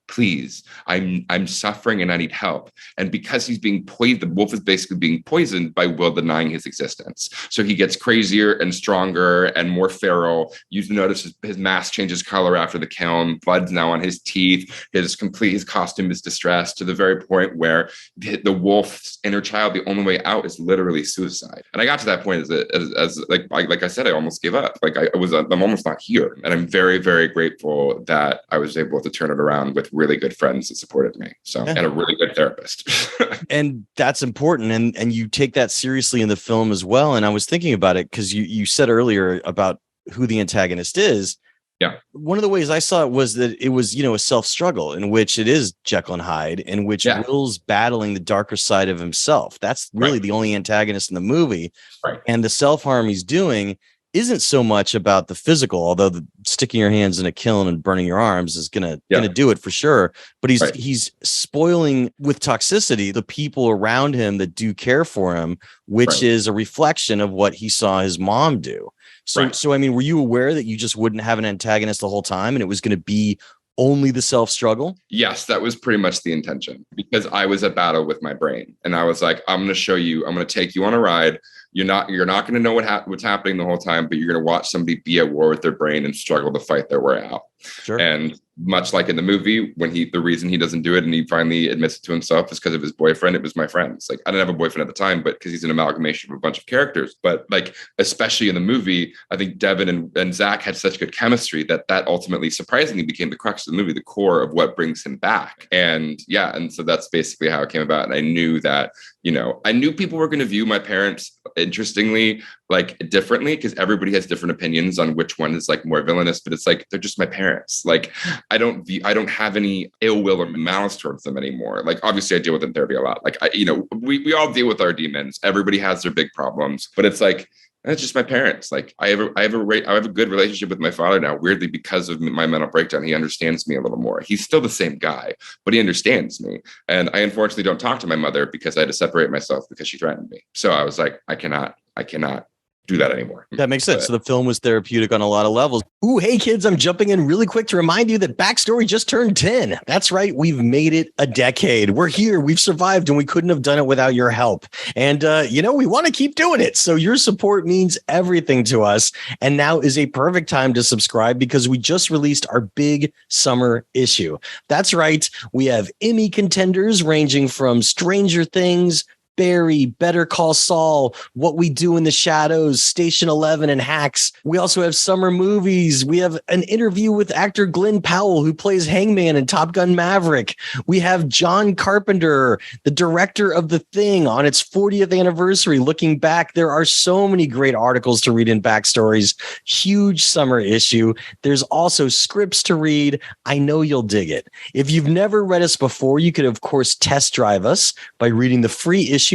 S2: please. I'm suffering and I need help. And because he's being poisoned, the wolf is basically being poisoned by Will denying his existence. So he gets crazier and stronger and more feral. You notice his mask changes color after the kiln. Blood's now on his teeth. His costume is distressed to the very point where the wolf's inner child, the only way out is literally suicide. And I got to that point as like I said, I almost gave up. Like I'm almost not here. And I'm very, very grateful that I was able to turn it around with really good friends that supported me. So, and a really good therapist.
S1: And that's important. And you take that seriously in the film as well. And I was thinking about it because you said earlier about who the antagonist is.
S2: Yeah.
S1: One of the ways I saw it was that it was, a self-struggle in which it is Jekyll and Hyde, in which Will's battling the darker side of himself. That's really the only antagonist in the movie. Right. And the self-harm he's doing isn't so much about the physical, although sticking your hands in a kiln and burning your arms is gonna do it for sure. But he's spoiling with toxicity the people around him that do care for him, which is a reflection of what he saw his mom do. So I mean, were you aware that you just wouldn't have an antagonist the whole time and it was going to be only the self-struggle?
S2: Yes, that was pretty much the intention, because I was at battle with my brain and I was like, I'm going to take you on a ride. You're not going to know what's happening the whole time, but you're going to watch somebody be at war with their brain and struggle to fight their way out.
S1: Sure.
S2: And much like in the movie, when the reason he doesn't do it and he finally admits it to himself is because of his boyfriend. It was my friends. Like, I didn't have a boyfriend at the time, but because he's an amalgamation of a bunch of characters. But like, especially in the movie, I think Devin and Zach had such good chemistry that ultimately surprisingly became the crux of the movie, the core of what brings him back. And so that's basically how it came about. And I knew that, I knew people were going to view my parents, interestingly, like differently, because everybody has different opinions on which one is like more villainous, but it's like, they're just my parents. Like, I don't have any ill will or malice towards them anymore. Like, obviously I deal with it in therapy a lot. Like, we all deal with our demons. Everybody has their big problems, but it's like, that's just my parents. Like, I have a good relationship with my father now, weirdly, because of my mental breakdown. He understands me a little more. He's still the same guy, but he understands me. And I unfortunately don't talk to my mother because I had to separate myself because she threatened me. So I was like, I cannot do that anymore.
S1: That makes sense. So the film was therapeutic on a lot of levels. Ooh, hey kids, I'm jumping in really quick to remind you that Backstory just turned 10. That's right. We've made it a decade. We're here. We've survived, and we couldn't have done it without your help. And, we want to keep doing it. So your support means everything to us. And now is a perfect time to subscribe because we just released our big summer issue. That's right. We have Emmy contenders ranging from Stranger Things, Barry, Better Call Saul, What We Do in the Shadows, Station 11, and Hacks. We also have summer movies. We have an interview with actor Glenn Powell, who plays Hangman in Top Gun Maverick. We have John Carpenter, the director of The Thing, on its 40th anniversary. Looking back, there are so many great articles to read in Backstories. Huge summer issue. There's also scripts to read. I know you'll dig it. If you've never read us before, you could, of course, test drive us by reading the free issue,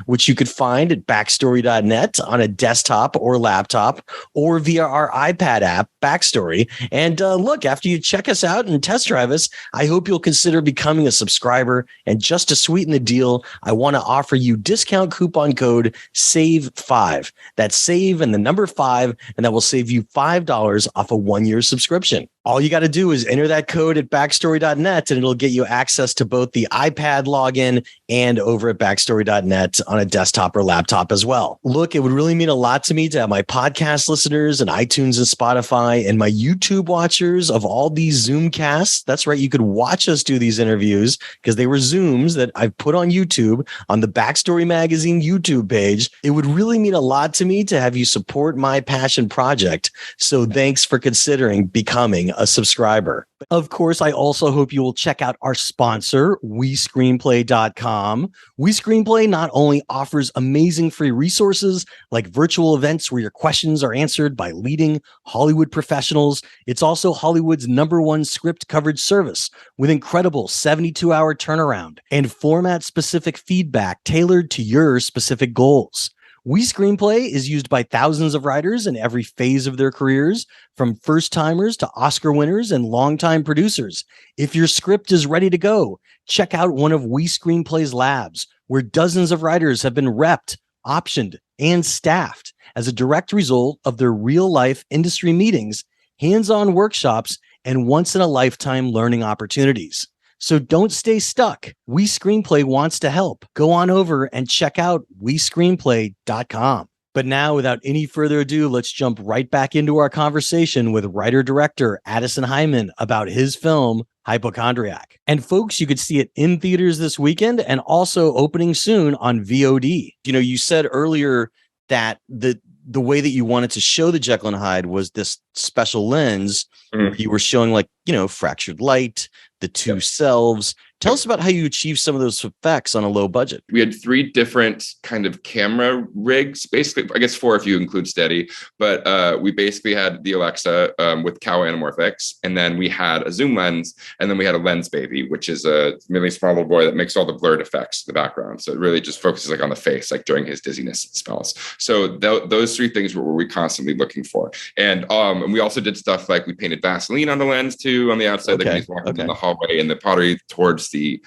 S1: which you could find at backstory.net on a desktop or laptop or via our iPad app, Backstory. And look, after you check us out and test drive us, I hope you'll consider becoming a subscriber. And just to sweeten the deal, I want to offer you discount coupon code SAVE5. That's SAVE and the number 5, and that will save you $5 off a 1-year subscription. All you got to do is enter that code at backstory.net and it'll get you access to both the iPad login and over at backstory.net on a desktop or laptop as well. Look, it would really mean a lot to me to have my podcast listeners and iTunes and Spotify and my YouTube watchers of all these Zoom casts. That's right. You could watch us do these interviews because they were Zooms that I've put on YouTube on the Backstory Magazine YouTube page. It would really mean a lot to me to have you support my passion project. So thanks for considering becoming a subscriber. Of course, I also hope you will check out our sponsor, WeScreenplay.com. WeScreenplay not only offers amazing free resources like virtual events where your questions are answered by leading Hollywood professionals, it's also Hollywood's #1 script coverage service with incredible 72-hour turnaround and format-specific feedback tailored to your specific goals. WeScreenplay is used by thousands of writers in every phase of their careers, from first-timers to Oscar winners and longtime producers. If your script is ready to go, check out one of WeScreenplay's labs, where dozens of writers have been repped, optioned, and staffed as a direct result of their real-life industry meetings, hands-on workshops, and once-in-a-lifetime learning opportunities. So don't stay stuck. WeScreenplay wants to help. Go on over and check out WeScreenplay.com. But now, without any further ado, let's jump right back into our conversation with writer-director Addison Heimann about his film, Hypochondriac. And folks, you could see it in theaters this weekend and also opening soon on VOD. You know, you said earlier that the way that you wanted to show the Jekyll and Hyde was this special lens. Where you were showing, like, you know, fractured light, the two selves. Tell us about how you achieved some of those effects on a low budget.
S2: We had 3 different kind of camera rigs, basically, I guess 4 if you include steady, but we basically had the Alexa with cow anamorphics, and then we had a zoom lens, and then we had a lens baby, which is a really small little boy that makes all the blurred effects in the background. So it really just focuses like on the face, like during his dizziness spells. So those 3 things were we constantly looking for. And we also did stuff like we painted Vaseline on the lens too, on the outside, like when he's walking in the hallway and the pottery towards the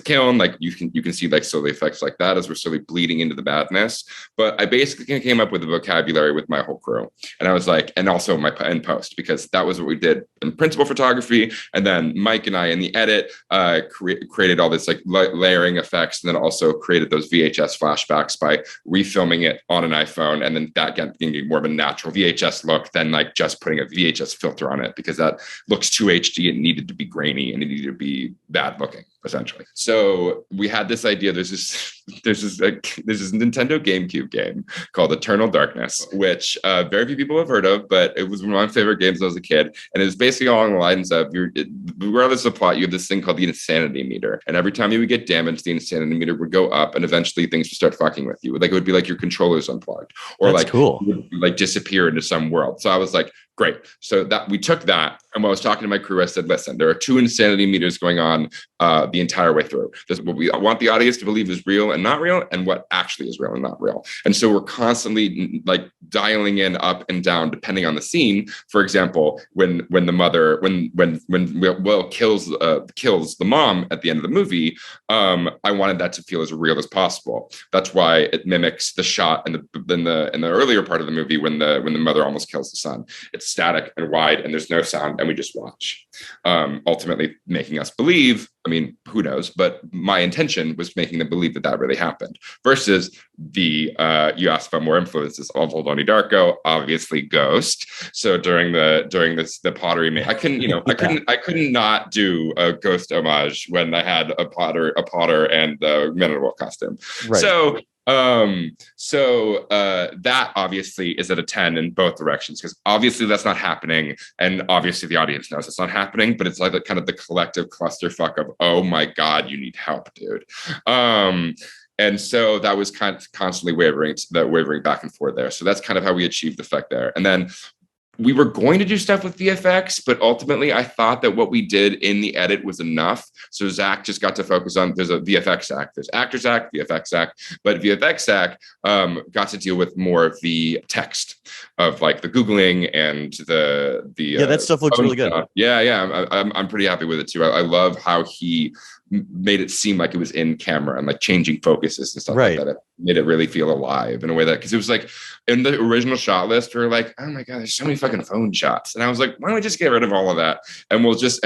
S2: kiln, like you can see like slowly effects like that as we're slowly bleeding into the badness. But I basically came up with a vocabulary with my whole crew, and I was like, and also my in post, because that was what we did in principal photography, and then Mike and I in the edit created all this like layering effects, and then also created those VHS flashbacks by refilming it on an iPhone, and then that getting more of a natural VHS look than like just putting a VHS filter on it, because that looks too HD. It needed to be grainy and it needed to be bad looking, essentially. So we had this idea. There's this Nintendo GameCube game called Eternal Darkness, which very few people have heard of, but it was one of my favorite games when I was a kid. And it was basically along the lines of, regardless of the plot, you have this thing called the insanity meter. And every time you would get damaged, the insanity meter would go up, and eventually things would start fucking with you. Like it would be like your controller's unplugged, or
S1: That's
S2: like
S1: cool.
S2: You would, like, disappear into some world. So I was like, great. So that we took that, and when I was talking to my crew, I said, listen, there are 2 insanity meters going on the entire way through. This is what we want the audience to believe is real and not real, and what actually is real and not real. And so we're constantly like dialing in up and down depending on the scene. For example, when Will kills the mom at the end of the movie, I wanted that to feel as real as possible. That's why it mimics the shot in the earlier part of the movie when the mother almost kills the son. It's static and wide, and there's no sound, and we just watch. Ultimately making us believe, I mean, who knows, but my intention was making them believe that really happened, versus the you asked about more influences of Donnie Darko, obviously Ghost. So during the pottery, I couldn't not do a Ghost homage when I had a potter and the Men in Wolf costume. Right. So that obviously is at a 10 in both directions, because obviously that's not happening, and obviously the audience knows it's not happening, but it's like kind of the collective clusterfuck of, oh my God, you need help, dude. And so that was kind of constantly wavering back and forth there. So that's kind of how we achieved the effect there. And then we were going to do stuff with VFX, but ultimately I thought that what we did in the edit was enough. So Zach just got to focus on, there's a VFX act, there's actors act, VFX act, but VFX act got to deal with more of the text of like the Googling and the
S1: that stuff looks really good.
S2: Yeah. I'm pretty happy with it too. I love how he made it seem like it was in camera and like changing focuses and stuff like that. It made it really feel alive in a way that, because it was like in the original shot list, we were like, oh my God, there's so many fucking phone shots. And I was like, why don't we just get rid of all of that? And we'll just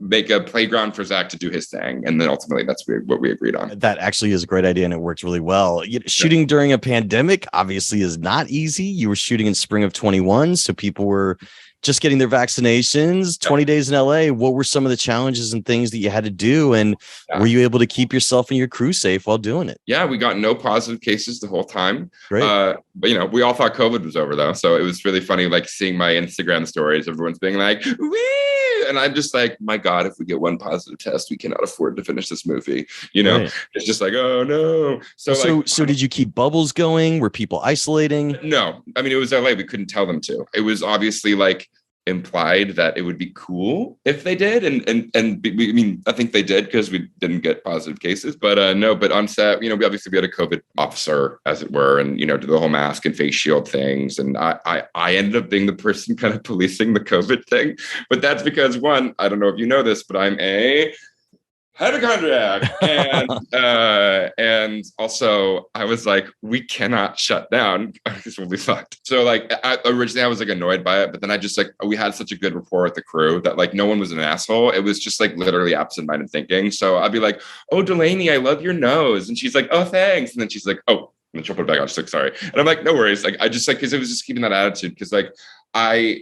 S2: make a playground for Zach to do his thing. And then ultimately that's what we agreed on.
S1: That actually is a great idea, and it worked really well. Shooting during a pandemic obviously is not easy. You were shooting in spring of 21, so people were just getting their vaccinations, 20 days in LA. What were some of the challenges and things that you had to do? And were you able to keep yourself and your crew safe while doing it?
S2: Yeah, we got no positive cases the whole time.
S1: Great.
S2: But, you know, we all thought COVID was over, though. So it was really funny, like seeing my Instagram stories, everyone's being like, wee! And I'm just like, my God, if we get one positive test, we cannot afford to finish this movie. You know, It's just like, oh, no. So
S1: did you keep bubbles going? Were people isolating?
S2: No. I mean, it was LA. We couldn't tell them to. It was obviously like implied that it would be cool if they did, and I mean, I think they did because we didn't get positive cases, but no, but on set, you know, we had a COVID officer, as it were, and, you know, did the whole mask and face shield things, and I ended up being the person kind of policing the COVID thing, but that's because, one, I don't know if you know this, but I'm a hypochondriac, and also I was like, we cannot shut down because we'll be fucked. So like, originally I was like annoyed by it, but then I just like, we had such a good rapport with the crew that like no one was an asshole. It was just like literally absent-minded thinking. So I'd be like, oh, Delaney, I love your nose, and she's like, oh, thanks, and then she's like, oh, and then she'll put it back on. She's like, sorry, and I'm like, no worries. Like I just like, because it was just keeping that attitude, because like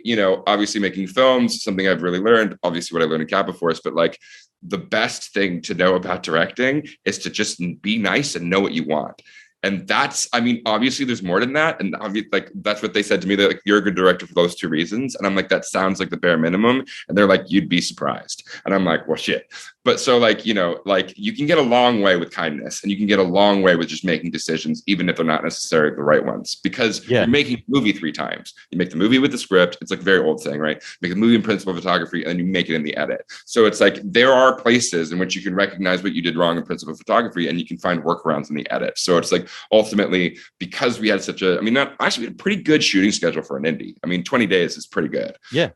S2: you know, obviously making films, something I've really learned, obviously what I learned in Kappa Force, but like the best thing to know about directing is to just be nice and know what you want. And that's, I mean, obviously there's more than that. And like, that's what they said to me, that like, you're a good director for those two reasons. And I'm like, that sounds like the bare minimum. And they're like, you'd be surprised. And I'm like, well, shit. But so like, you know, like you can get a long way with kindness, and you can get a long way with just making decisions, even if they're not necessarily the right ones, because you're making a movie 3 times. You make the movie with the script. It's like a very old thing, right? Make the movie in principal photography, and then you make it in the edit. So it's like, there are places in which you can recognize what you did wrong in principal photography, and you can find workarounds in the edit. So it's like, ultimately, because we had such a, I mean, not actually, we had a pretty good shooting schedule for an indie. I mean, 20 days is pretty good.
S1: Yeah.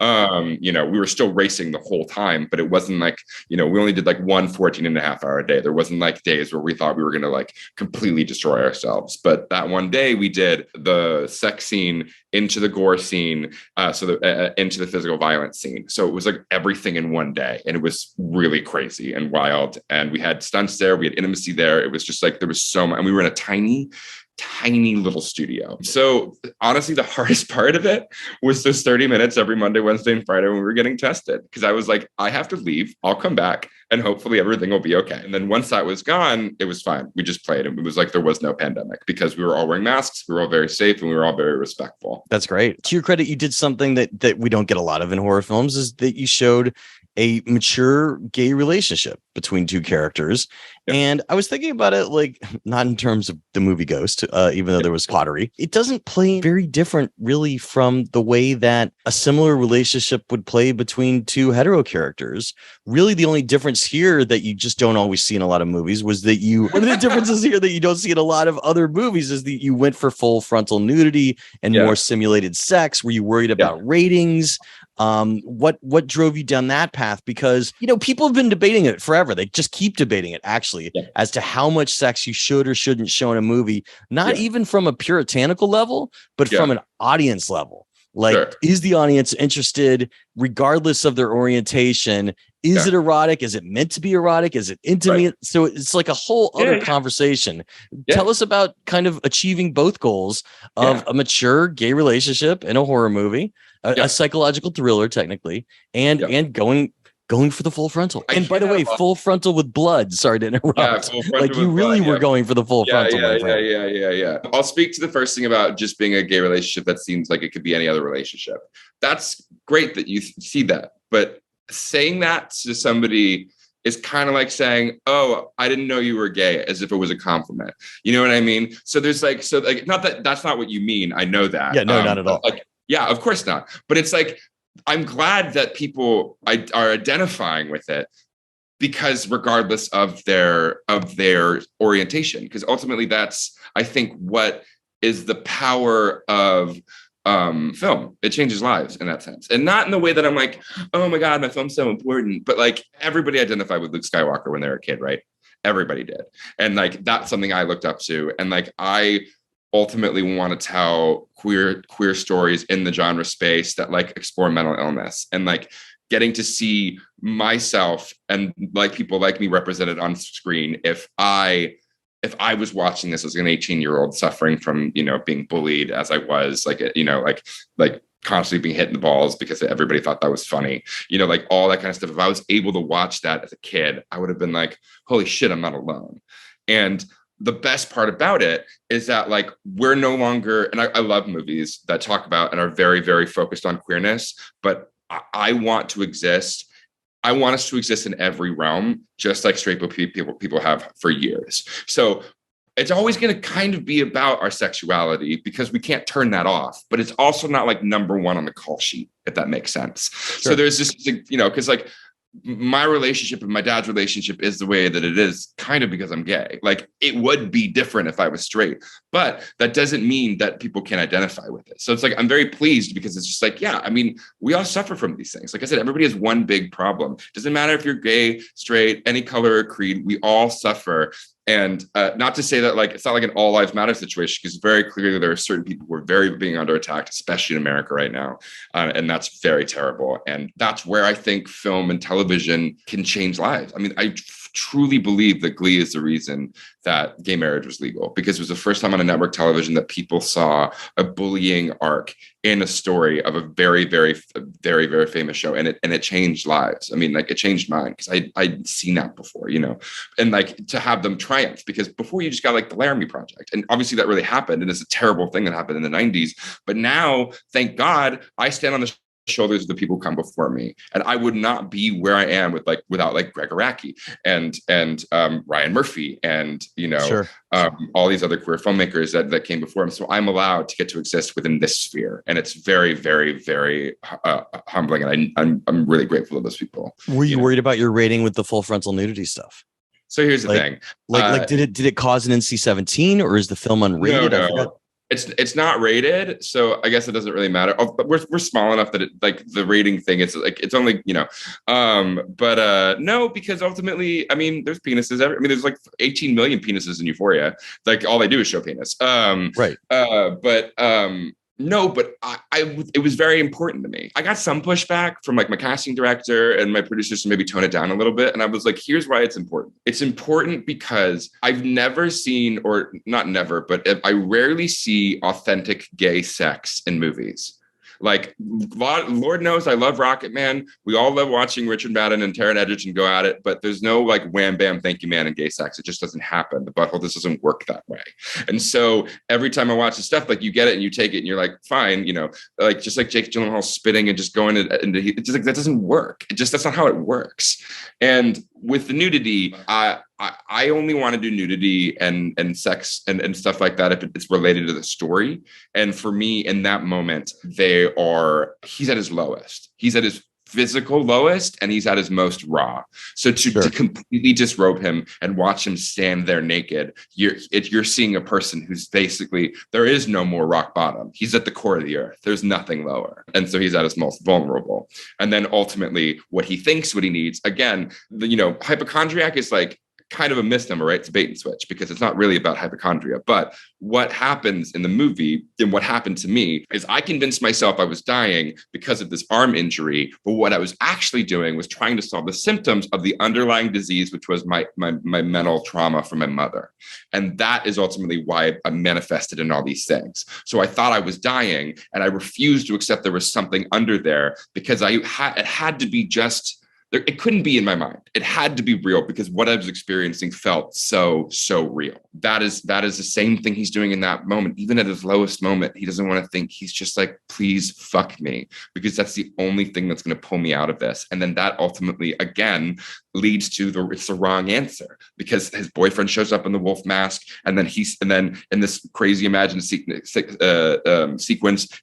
S2: You know, we were still racing the whole time, but it wasn't like, you know, we only did like 14.5 hour day. There wasn't like days where we thought we were going to like completely destroy ourselves. But that one day we did the sex scene into the gore scene, into the physical violence scene. So it was like everything in one day, and it was really crazy and wild. And we had stunts there, we had intimacy there. It was just like, there was so much, and we were in a tiny little studio. So honestly, the hardest part of it was those 30 minutes every Monday, Wednesday, and Friday when we were getting tested. Because I was like, I have to leave. I'll come back, and hopefully everything will be okay. And then once that was gone, it was fine. We just played, and it was like there was no pandemic, because we were all wearing masks. We were all very safe, and we were all very respectful.
S1: That's great. To your credit, you did something that we don't get a lot of in horror films, is that you showed a mature gay relationship between 2 characters. Yep. And I was thinking about it, like, not in terms of the movie Ghost, even though there was pottery. It doesn't play very different, really, from the way that a similar relationship would play between 2 hetero characters. Really, the only difference here that you just don't always see in a lot of movies was that one of the differences here that you don't see in a lot of other movies is that you went for full frontal nudity and more simulated sex. Were you worried about ratings? What drove you down that path? Because, you know, people have been debating it forever. They just keep debating it, actually, as to how much sex you should or shouldn't show in a movie, not even from a puritanical level, but from an audience level. Like, is the audience interested regardless of their orientation? Is it erotic? Is it meant to be erotic? Is it intimate? Right. So it's like a whole other conversation. Tell us about kind of achieving both goals of a mature gay relationship in a horror movie, a psychological thriller, technically, and going for the full frontal. And by the way, full frontal with blood. Sorry to interrupt. Like, you really were going for the full frontal.
S2: Yeah. I'll speak to the first thing about just being a gay relationship that seems like it could be any other relationship. That's great that you see that, but saying that to somebody is kind of like saying, oh, I didn't know you were gay, as if it was a compliment. You know what I mean? So there's like, not that that's not what you mean. I know that.
S1: Yeah, no, not at all.
S2: Like, yeah, of course not. But it's like, I'm glad that people are identifying with it, because regardless of their orientation, because ultimately that's, I think, what is the power of film. It changes lives in that sense. And not in the way that I'm like, oh my God, my film's so important. But like everybody identified with Luke Skywalker when they were a kid, right? Everybody did. And like that's something I looked up to. And like I ultimately want to tell queer stories in the genre space that like explore mental illness, and like getting to see myself and like people like me represented on screen. If I was watching this as an 18-year-old suffering from, you know, being bullied as I was, like, you know, like constantly being hit in the balls because everybody thought that was funny, you know, like all that kind of stuff. If I was able to watch that as a kid, I would have been like, holy shit, I'm not alone. And the best part about it is that like we're no longer, and I love movies that talk about and are very, very focused on queerness, but I want to exist. I want us to exist in every realm, just like straight people have for years. So it's always going to kind of be about our sexuality because we can't turn that off, but it's also not like number one on the call sheet, if that makes sense. Sure. So there's this, you know, because like my relationship and my dad's relationship is the way that it is kind of because I'm gay. Like it would be different if I was straight, but that doesn't mean that people can identify with it. So it's like, I'm very pleased because it's just like, yeah, I mean, we all suffer from these things. Like I said, everybody has one big problem. Doesn't matter if you're gay, straight, any color or creed, we all suffer. And not to say that like it's not like an all lives matter situation, because very clearly there are certain people who are very being under attack, especially in America right now. And that's very terrible. And that's where I think film and television can change lives. I mean, I truly believe that Glee is the reason that gay marriage was legal, because it was the first time on a network television that people saw a bullying arc in a story of a very, very, very, very famous show. And it changed lives. I mean, like it changed mine because I'd seen that before, you know, and like to have them triumph, because before you just got like the Laramie Project. And obviously that really happened. And it's a terrible thing that happened in the 90s. But now, thank God, I stand on the shoulders of the people who come before me, and I would not be where I am without like Greg Araki and Ryan Murphy and, you know, sure. All these other queer filmmakers that came before him. So I'm allowed to get to exist within this sphere, and it's very, very, very humbling, and I'm really grateful to those people.
S1: Were you worried about your rating with the full frontal nudity stuff?
S2: So here's the thing,
S1: did it cause an NC-17, or is the film unrated?
S2: No. It's not rated, so I guess it doesn't really matter. Oh, but we're small enough that it, like the rating thing, it's like it's only, you know, no, because ultimately, I mean, there's penises. There's like 18 million penises in Euphoria. Like all they do is show penis. Right. No, but it was very important to me. I got some pushback from like my casting director and my producers to maybe tone it down a little bit. And I was like, here's why it's important. It's important because I've never seen, or not never, but I rarely see authentic gay sex in movies. Like, Lord knows I love Rocket Man. We all love watching Richard Madden and Taron Egerton go at it, but there's no like wham, bam, thank you, man, and gay sex. It just doesn't happen. The butthole just doesn't work that way. And so every time I watch the stuff, like you get it and you take it and you're like, fine, you know, like just like Jake Gyllenhaal spitting and just going into it's just like, that doesn't work. That's not how it works. And with the nudity, I only want to do nudity and sex and stuff like that if it's related to the story. And for me, in that moment, he's at his lowest. He's at his physical lowest, and he's at his most raw. So to completely disrobe him and watch him stand there naked, you're seeing a person who's basically, there is no more rock bottom. He's at the core of the earth. There's nothing lower. And so he's at his most vulnerable. And then ultimately what he thinks, what he needs, again, you know, hypochondriac is like kind of a misnomer, right? It's a bait and switch because it's not really about hypochondria. But what happens in the movie and what happened to me is I convinced myself I was dying because of this arm injury. But what I was actually doing was trying to solve the symptoms of the underlying disease, which was my mental trauma from my mother. And that is ultimately why I manifested in all these things. So I thought I was dying, and I refused to accept there was something under there because it had to be just, it couldn't be in my mind. It had to be real because what I was experiencing felt so real. That is the same thing he's doing in that moment. Even at his lowest moment, he doesn't want to think. He's just like, please fuck me, because that's the only thing that's going to pull me out of this. And then that ultimately, again, leads to it's the wrong answer, because his boyfriend shows up in the wolf mask, and then in this crazy imagined sequence,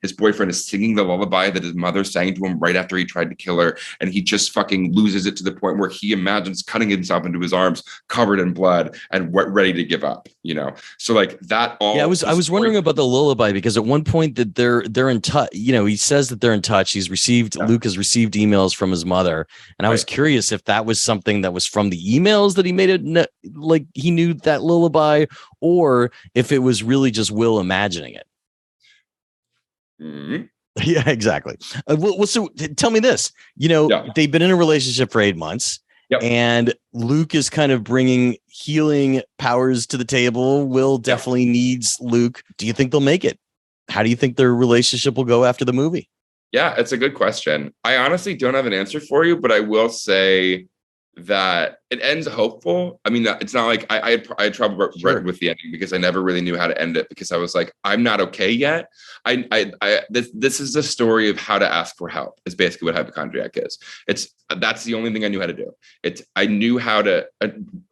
S2: his boyfriend is singing the lullaby that his mother sang to him right after he tried to kill her, and he just fucking loses it to the point where he imagines cutting himself into his arms covered in blood and ready to give up, you know. So like that all.
S1: Yeah, I was wondering about the lullaby, because at one point that they're in touch, you know, he says that they're in touch. Luke has received emails from his mother, and I was curious if that was something that was from the emails that he made it like he knew that lullaby, or if it was really just Will imagining it.
S2: Mm-hmm.
S1: Yeah, exactly. Well, so tell me this, you know, they've been in a relationship for 8 months. Yep. And Luke is kind of bringing healing powers to the table. Will definitely needs Luke. Do you think they'll make it? How do you think their relationship will go after the movie?
S2: Yeah, it's a good question. I honestly don't have an answer for you, but I will say that it ends hopeful. I mean, it's not like I had trouble with the ending, because I never really knew how to end it, because I was like, I'm not okay yet. This is a story of how to ask for help, is basically what Hypochondriac is. That's the only thing I knew how to do. I knew how to,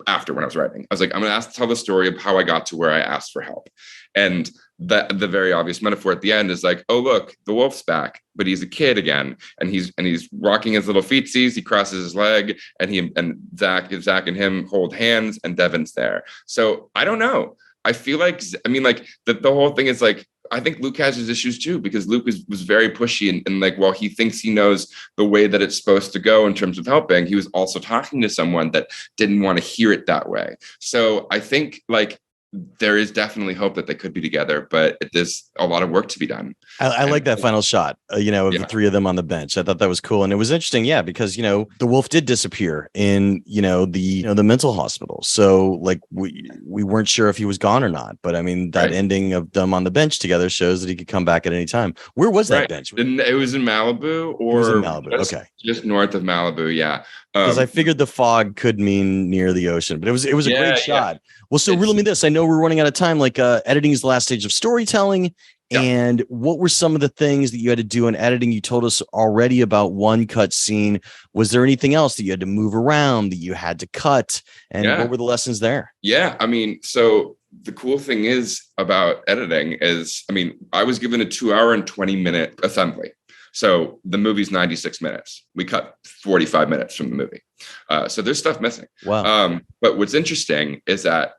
S2: after when I was writing, I was like, I'm going to tell the story of how I got to where I asked for help. And the very obvious metaphor at the end is like, oh, look, the wolf's back, but he's a kid again. And he's rocking his little feetsies. He crosses his leg, and Zach and him hold hands, and Devin's there. So I don't know. I feel like, the whole thing is like, I think Luke has his issues too, because Luke was very pushy, and like, while he thinks he knows the way that it's supposed to go in terms of helping, he was also talking to someone that didn't want to hear it that way. So I think like there is definitely hope that they could be together, but there's a lot of work to be done.
S1: I like that final shot, of the three of them on the bench. I thought that was cool. And it was interesting. Yeah. Because, you know, the wolf did disappear in, the mental hospital. So like we weren't sure if he was gone or not, but I mean, that ending of them on the bench together shows that he could come back at any time. Where was that bench?
S2: It was in Malibu, just north of Malibu. Yeah.
S1: Because I figured the fog could mean near the ocean, but it was a great shot. Well, so riddle me this. I know we're running out of time. Like editing is the last stage of storytelling. Yeah. And what were some of the things that you had to do in editing? You told us already about one cut scene. Was there anything else that you had to move around, that you had to cut? And what were the lessons there? Yeah,
S2: I mean, so the cool thing is about editing is, I mean, I was given a 2 hour and 20-minute assembly. So the movie's 96 minutes. We cut 45 minutes from the movie. So there's stuff missing.
S1: Wow.
S2: But what's interesting is that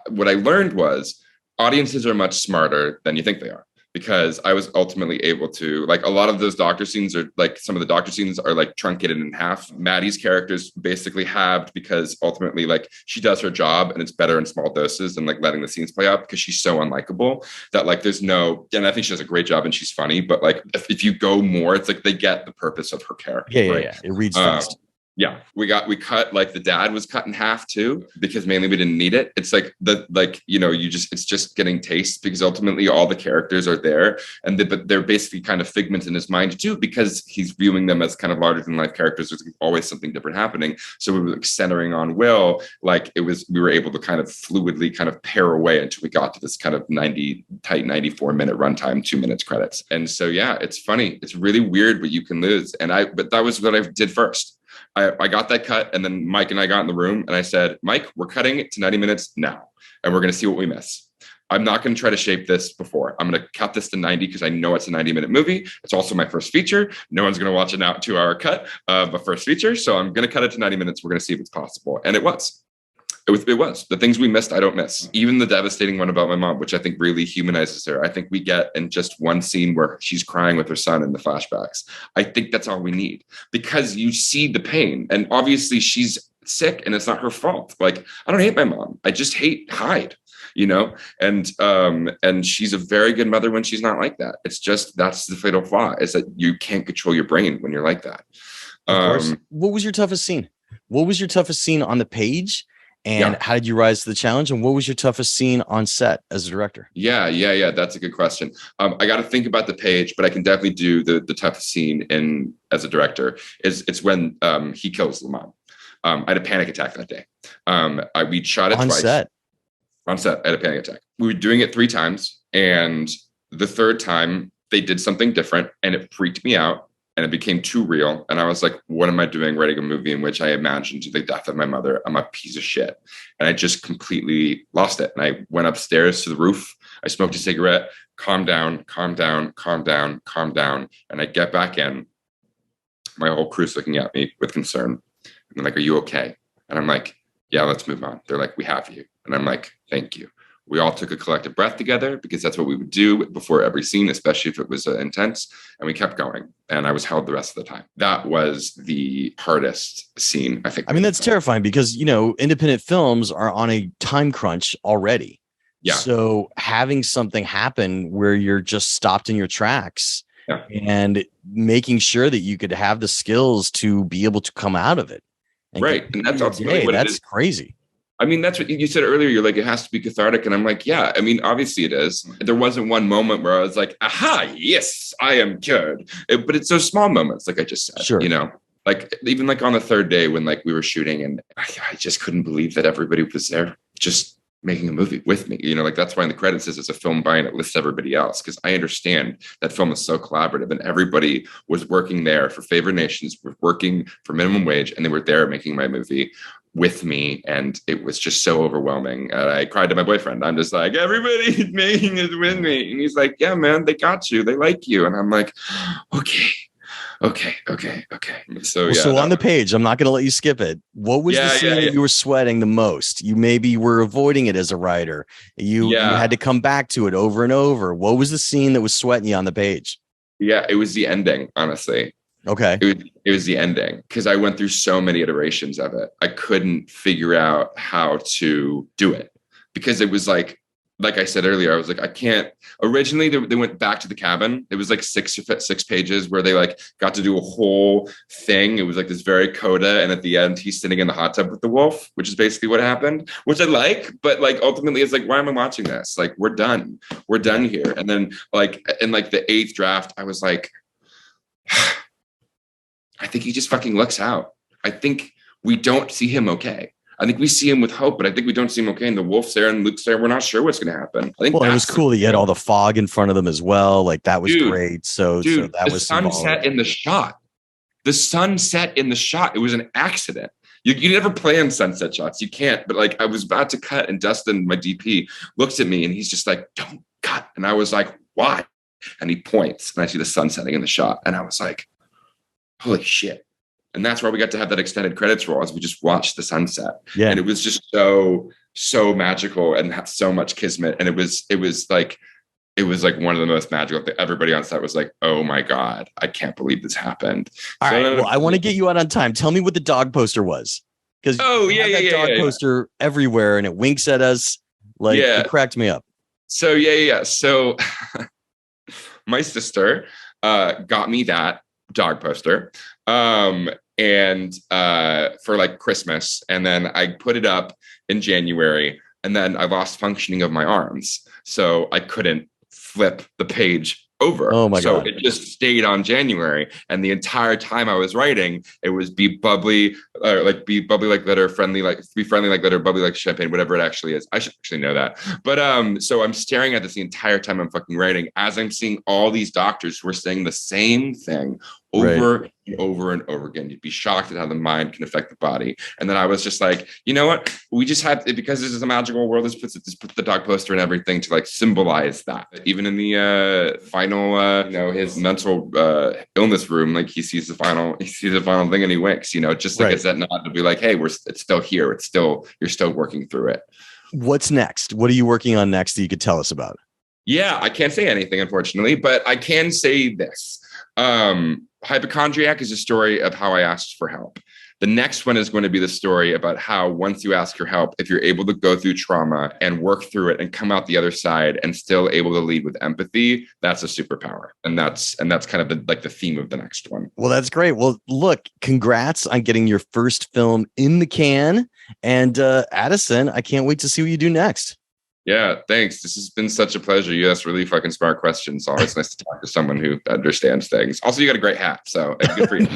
S2: what I learned was audiences are much smarter than you think they are, because I was ultimately able to, like, a lot of those doctor scenes are like, some of the doctor scenes are like truncated in half. Maddie's character's basically halved, because ultimately, like, she does her job and it's better in small doses than like letting the scenes play out, because she's so unlikable that like and I think she does a great job and she's funny, but like if you go more, it's like they get the purpose of her character.
S1: Yeah. It reads fast.
S2: Yeah, we cut, like, the dad was cut in half too, because mainly we didn't need it. It's like it's just getting taste, because ultimately all the characters are there, but they're basically kind of figments in his mind too, because he's viewing them as kind of larger than life characters. There's always something different happening. So we were like centering on Will, like we were able to kind of fluidly kind of pare away until we got to this kind of 94-minute runtime, 2 minutes credits. And so, yeah, it's funny. It's really weird what you can lose. But that was what I did first. I got that cut, and then Mike and I got in the room, and I said, Mike, we're cutting it to 90 minutes now, and we're going to see what we miss. I'm not going to try to shape this before. I'm going to cut this to 90 because I know it's a 90-minute movie. It's also my first feature. No one's going to watch a 2-hour cut of a first feature. So I'm going to cut it to 90 minutes. We're going to see if it's possible. And it was. It was. The things we missed, I don't miss. Even the devastating one about my mom, which I think really humanizes her. I think we get in just one scene where she's crying with her son in the flashbacks. I think that's all we need, because you see the pain. And obviously she's sick and it's not her fault. Like, I don't hate my mom. I just hate Hyde, and she's a very good mother when she's not like that. It's just, that's the fatal flaw, is that you can't control your brain when you're like that.
S1: Of course. What was your toughest scene? What was your toughest scene on the page? And how did you rise to the challenge? And what was your toughest scene on set as a director?
S2: Yeah. That's a good question. I got to think about the page, but I can definitely do the toughest scene as a director. It's when he kills the mom. I had a panic attack that day. We shot it twice. On set, I had a panic attack. We were doing it 3 times. And the third time they did something different and it freaked me out. and it became too real. And I was like, what am I doing writing a movie in which I imagined the death of my mother? I'm a piece of shit. And I just completely lost it. And I went upstairs to the roof. I smoked a cigarette, calm down, calm down, calm down, calm down. And I get back in. My whole crew's looking at me with concern. And they're like, are you okay? And I'm like, yeah, let's move on. They're like, we have you. And I'm like, thank you. We all took a collective breath together because that's what we would do before every scene, especially if it was intense. And we kept going. And I was held the rest of the time. That was the hardest scene, I think.
S1: I mean, that's terrifying because, you know, independent films are on a time crunch already.
S2: Yeah.
S1: So having something happen where you're just stopped in your tracks and making sure that you could have the skills to be able to come out of it. And
S2: right. And that's ultimately what
S1: that's
S2: it is.
S1: Crazy.
S2: I mean, that's what you said earlier. You're like, it has to be cathartic. And I'm like, yeah, I mean, obviously it is. There wasn't one moment where I was like, aha, yes, I am cured. But it's those small moments, like I just said,
S1: sure.
S2: You know, like even like on the third day when like we were shooting and I just couldn't believe that everybody was there just making a movie with me. You know, like that's why in the credits says it's a film by and it lists everybody else. Because I understand that film is so collaborative and everybody was working there for favored nations, were working for minimum wage, and they were there making my movie with me, and it was just so overwhelming. I cried to my boyfriend. I'm just like, everybody's making it with me, and he's like, yeah, man, they got you, they like you, and I'm like, okay. So
S1: so on the page, I'm not going to let you skip it. What was the scene that you were sweating the most? You maybe were avoiding it as a writer. You had to come back to it over and over. What was the scene that was sweating you on the page?
S2: Yeah, it was the ending, honestly.
S1: Okay.
S2: It was the ending because I went through so many iterations of it. I couldn't figure out how to do it because it was like I said earlier, I was like, I can't. Originally, they went back to the cabin. It was like six pages where they like got to do a whole thing. It was like this very coda. And at the end, he's sitting in the hot tub with the wolf, which is basically what happened, which I like. But like ultimately, it's like, why am I watching this? Like, we're done. We're done here. And then like in like the 8th draft, I was like, I think he just fucking looks out. I think we don't see him okay. I think we see him with hope, but I think we don't see him okay. And the wolf's there and Luke's there. We're not sure what's going to happen. I think
S1: it was cool that you had all the fog in front of them as well. Like that was great. So that was
S2: sunset in the shot. The sunset in the shot. It was an accident. You never plan sunset shots. You can't. But like I was about to cut, and Dustin, my DP, looks at me and he's just like, "Don't cut." And I was like, "Why?" And he points, and I see the sun setting in the shot, and I was like, "Holy shit!" And that's where we got to have that extended credits roll as we just watched the sunset. Yeah. And it was just so magical and had so much kismet. And it was like one of the most magical things. Everybody on set was like, oh my God, I can't believe this happened.
S1: All right. Well, I want to get you out on time. Tell me what the dog poster was. Because dog poster everywhere and it winks at us. Like it cracked me up.
S2: So So my sister got me that dog poster. And for like Christmas, and then I put it up in January, and then I lost functioning of my arms, so I couldn't flip the page over.
S1: Oh my God.
S2: So it just stayed on January, and the entire time I was writing, it was be bubbly like glitter, friendly like be friendly like glitter, bubbly like champagne, whatever it actually is. I should actually know that. But so I'm staring at this the entire time I'm fucking writing, as I'm seeing all these doctors who are saying the same thing over and over and over again. You'd be shocked at how the mind can affect the body. And then I was just like, you know what? We just have, because this is a magical world, let's put the dog poster and everything to like symbolize that. Even in the final, his mental illness room, like he sees the final thing and he winks, just like as that nod to be like, hey, it's still here. You're still working through it.
S1: What's next? What are you working on next that you could tell us about?
S2: Yeah, I can't say anything, unfortunately, but I can say this. Hypochondriac is a story of how I asked for help. The next one is going to be the story about how once you ask for help, if you're able to go through trauma and work through it and come out the other side and still able to lead with empathy, that's a superpower. And that's kind of the theme of the next one.
S1: Well, that's great. Well, look, congrats on getting your first film in the can. And Addison, I can't wait to see what you do next.
S2: Yeah, thanks. This has been such a pleasure. You asked really fucking smart questions. Always nice to talk to someone who understands things. Also, you got a great hat, so good for you.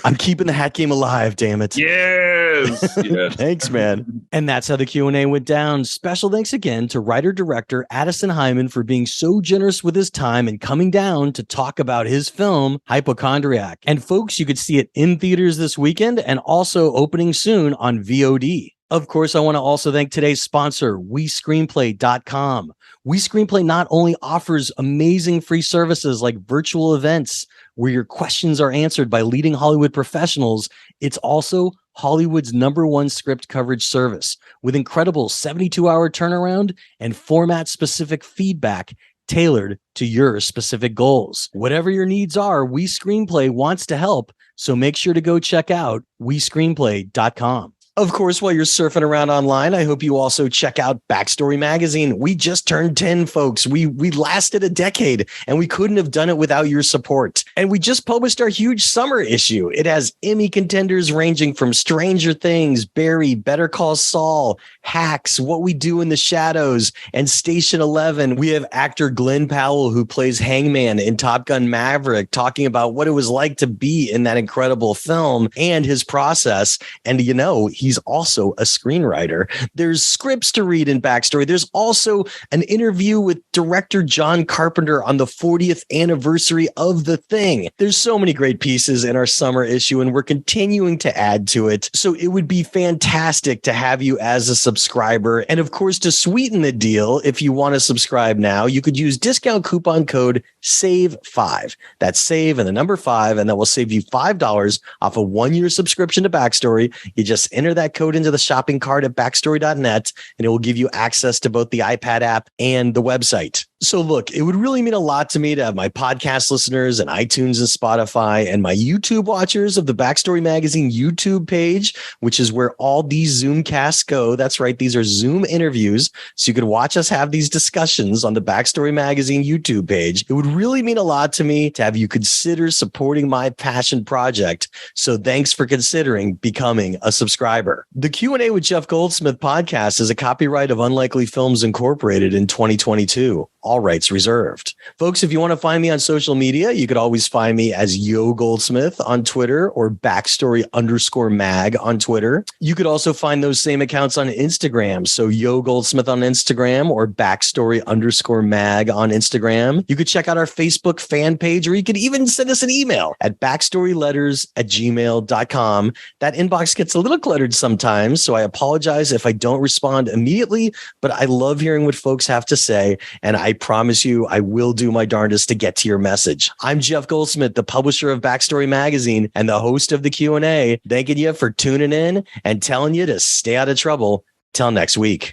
S1: I'm keeping the hat game alive, damn it.
S2: Yeah. is. Yes.
S1: Thanks, man. And that's how the Q&A went down. Special thanks again to writer-director Addison Heimann for being so generous with his time and coming down to talk about his film, Hypochondriac. And folks, you could see it in theaters this weekend and also opening soon on VOD. Of course, I want to also thank today's sponsor, WeScreenplay.com. WeScreenplay not only offers amazing free services like virtual events where your questions are answered by leading Hollywood professionals, it's also Hollywood's #1 script coverage service with incredible 72-hour turnaround and format-specific feedback tailored to your specific goals. Whatever your needs are, WeScreenplay wants to help, so make sure to go check out WeScreenplay.com. Of course, while you're surfing around online, I hope you also check out Backstory Magazine. We just turned 10, folks. We lasted a decade, and we couldn't have done it without your support. And we just published our huge summer issue. It has Emmy contenders ranging from Stranger Things, Barry, Better Call Saul, Hacks, What We Do in the Shadows, and Station 11. We have actor Glenn Powell, who plays Hangman in Top Gun Maverick, talking about what it was like to be in that incredible film and his process. And, you know, he's also a screenwriter. There's scripts to read in Backstory. There's also an interview with director John Carpenter on the 40th anniversary of The Thing. There's so many great pieces in our summer issue, and we're continuing to add to it. So it would be fantastic to have you as a subscriber. And of course, to sweeten the deal, if you want to subscribe now, you could use discount coupon code SAVE5. That's SAVE and the number 5, and that will save you $5 off a 1-year subscription to Backstory. You just enter that code into the shopping cart at backstory.net, and it will give you access to both the iPad app and the website. So look, it would really mean a lot to me to have my podcast listeners and iTunes and Spotify and my YouTube watchers of the Backstory Magazine YouTube page, which is where all these Zoomcasts go. That's right. These are Zoom interviews. So you could watch us have these discussions on the Backstory Magazine YouTube page. It would really mean a lot to me to have you consider supporting my passion project. So thanks for considering becoming a subscriber. The Q&A with Jeff Goldsmith podcast is a copyright of Unlikely Films Incorporated in 2022. All rights reserved. Folks, if you want to find me on social media, you could always find me as Yo Goldsmith on Twitter or Backstory_mag on Twitter. You could also find those same accounts on Instagram. So Yo Goldsmith on Instagram or Backstory_mag on Instagram. You could check out our Facebook fan page, or you could even send us an email at backstoryletters@gmail.com. That inbox gets a little cluttered sometimes, so I apologize if I don't respond immediately, but I love hearing what folks have to say, and I promise you I will do my darndest to get to your message. I'm Jeff Goldsmith, the publisher of Backstory Magazine and the host of the Q&A, thanking you for tuning in and telling you to stay out of trouble. Till next week.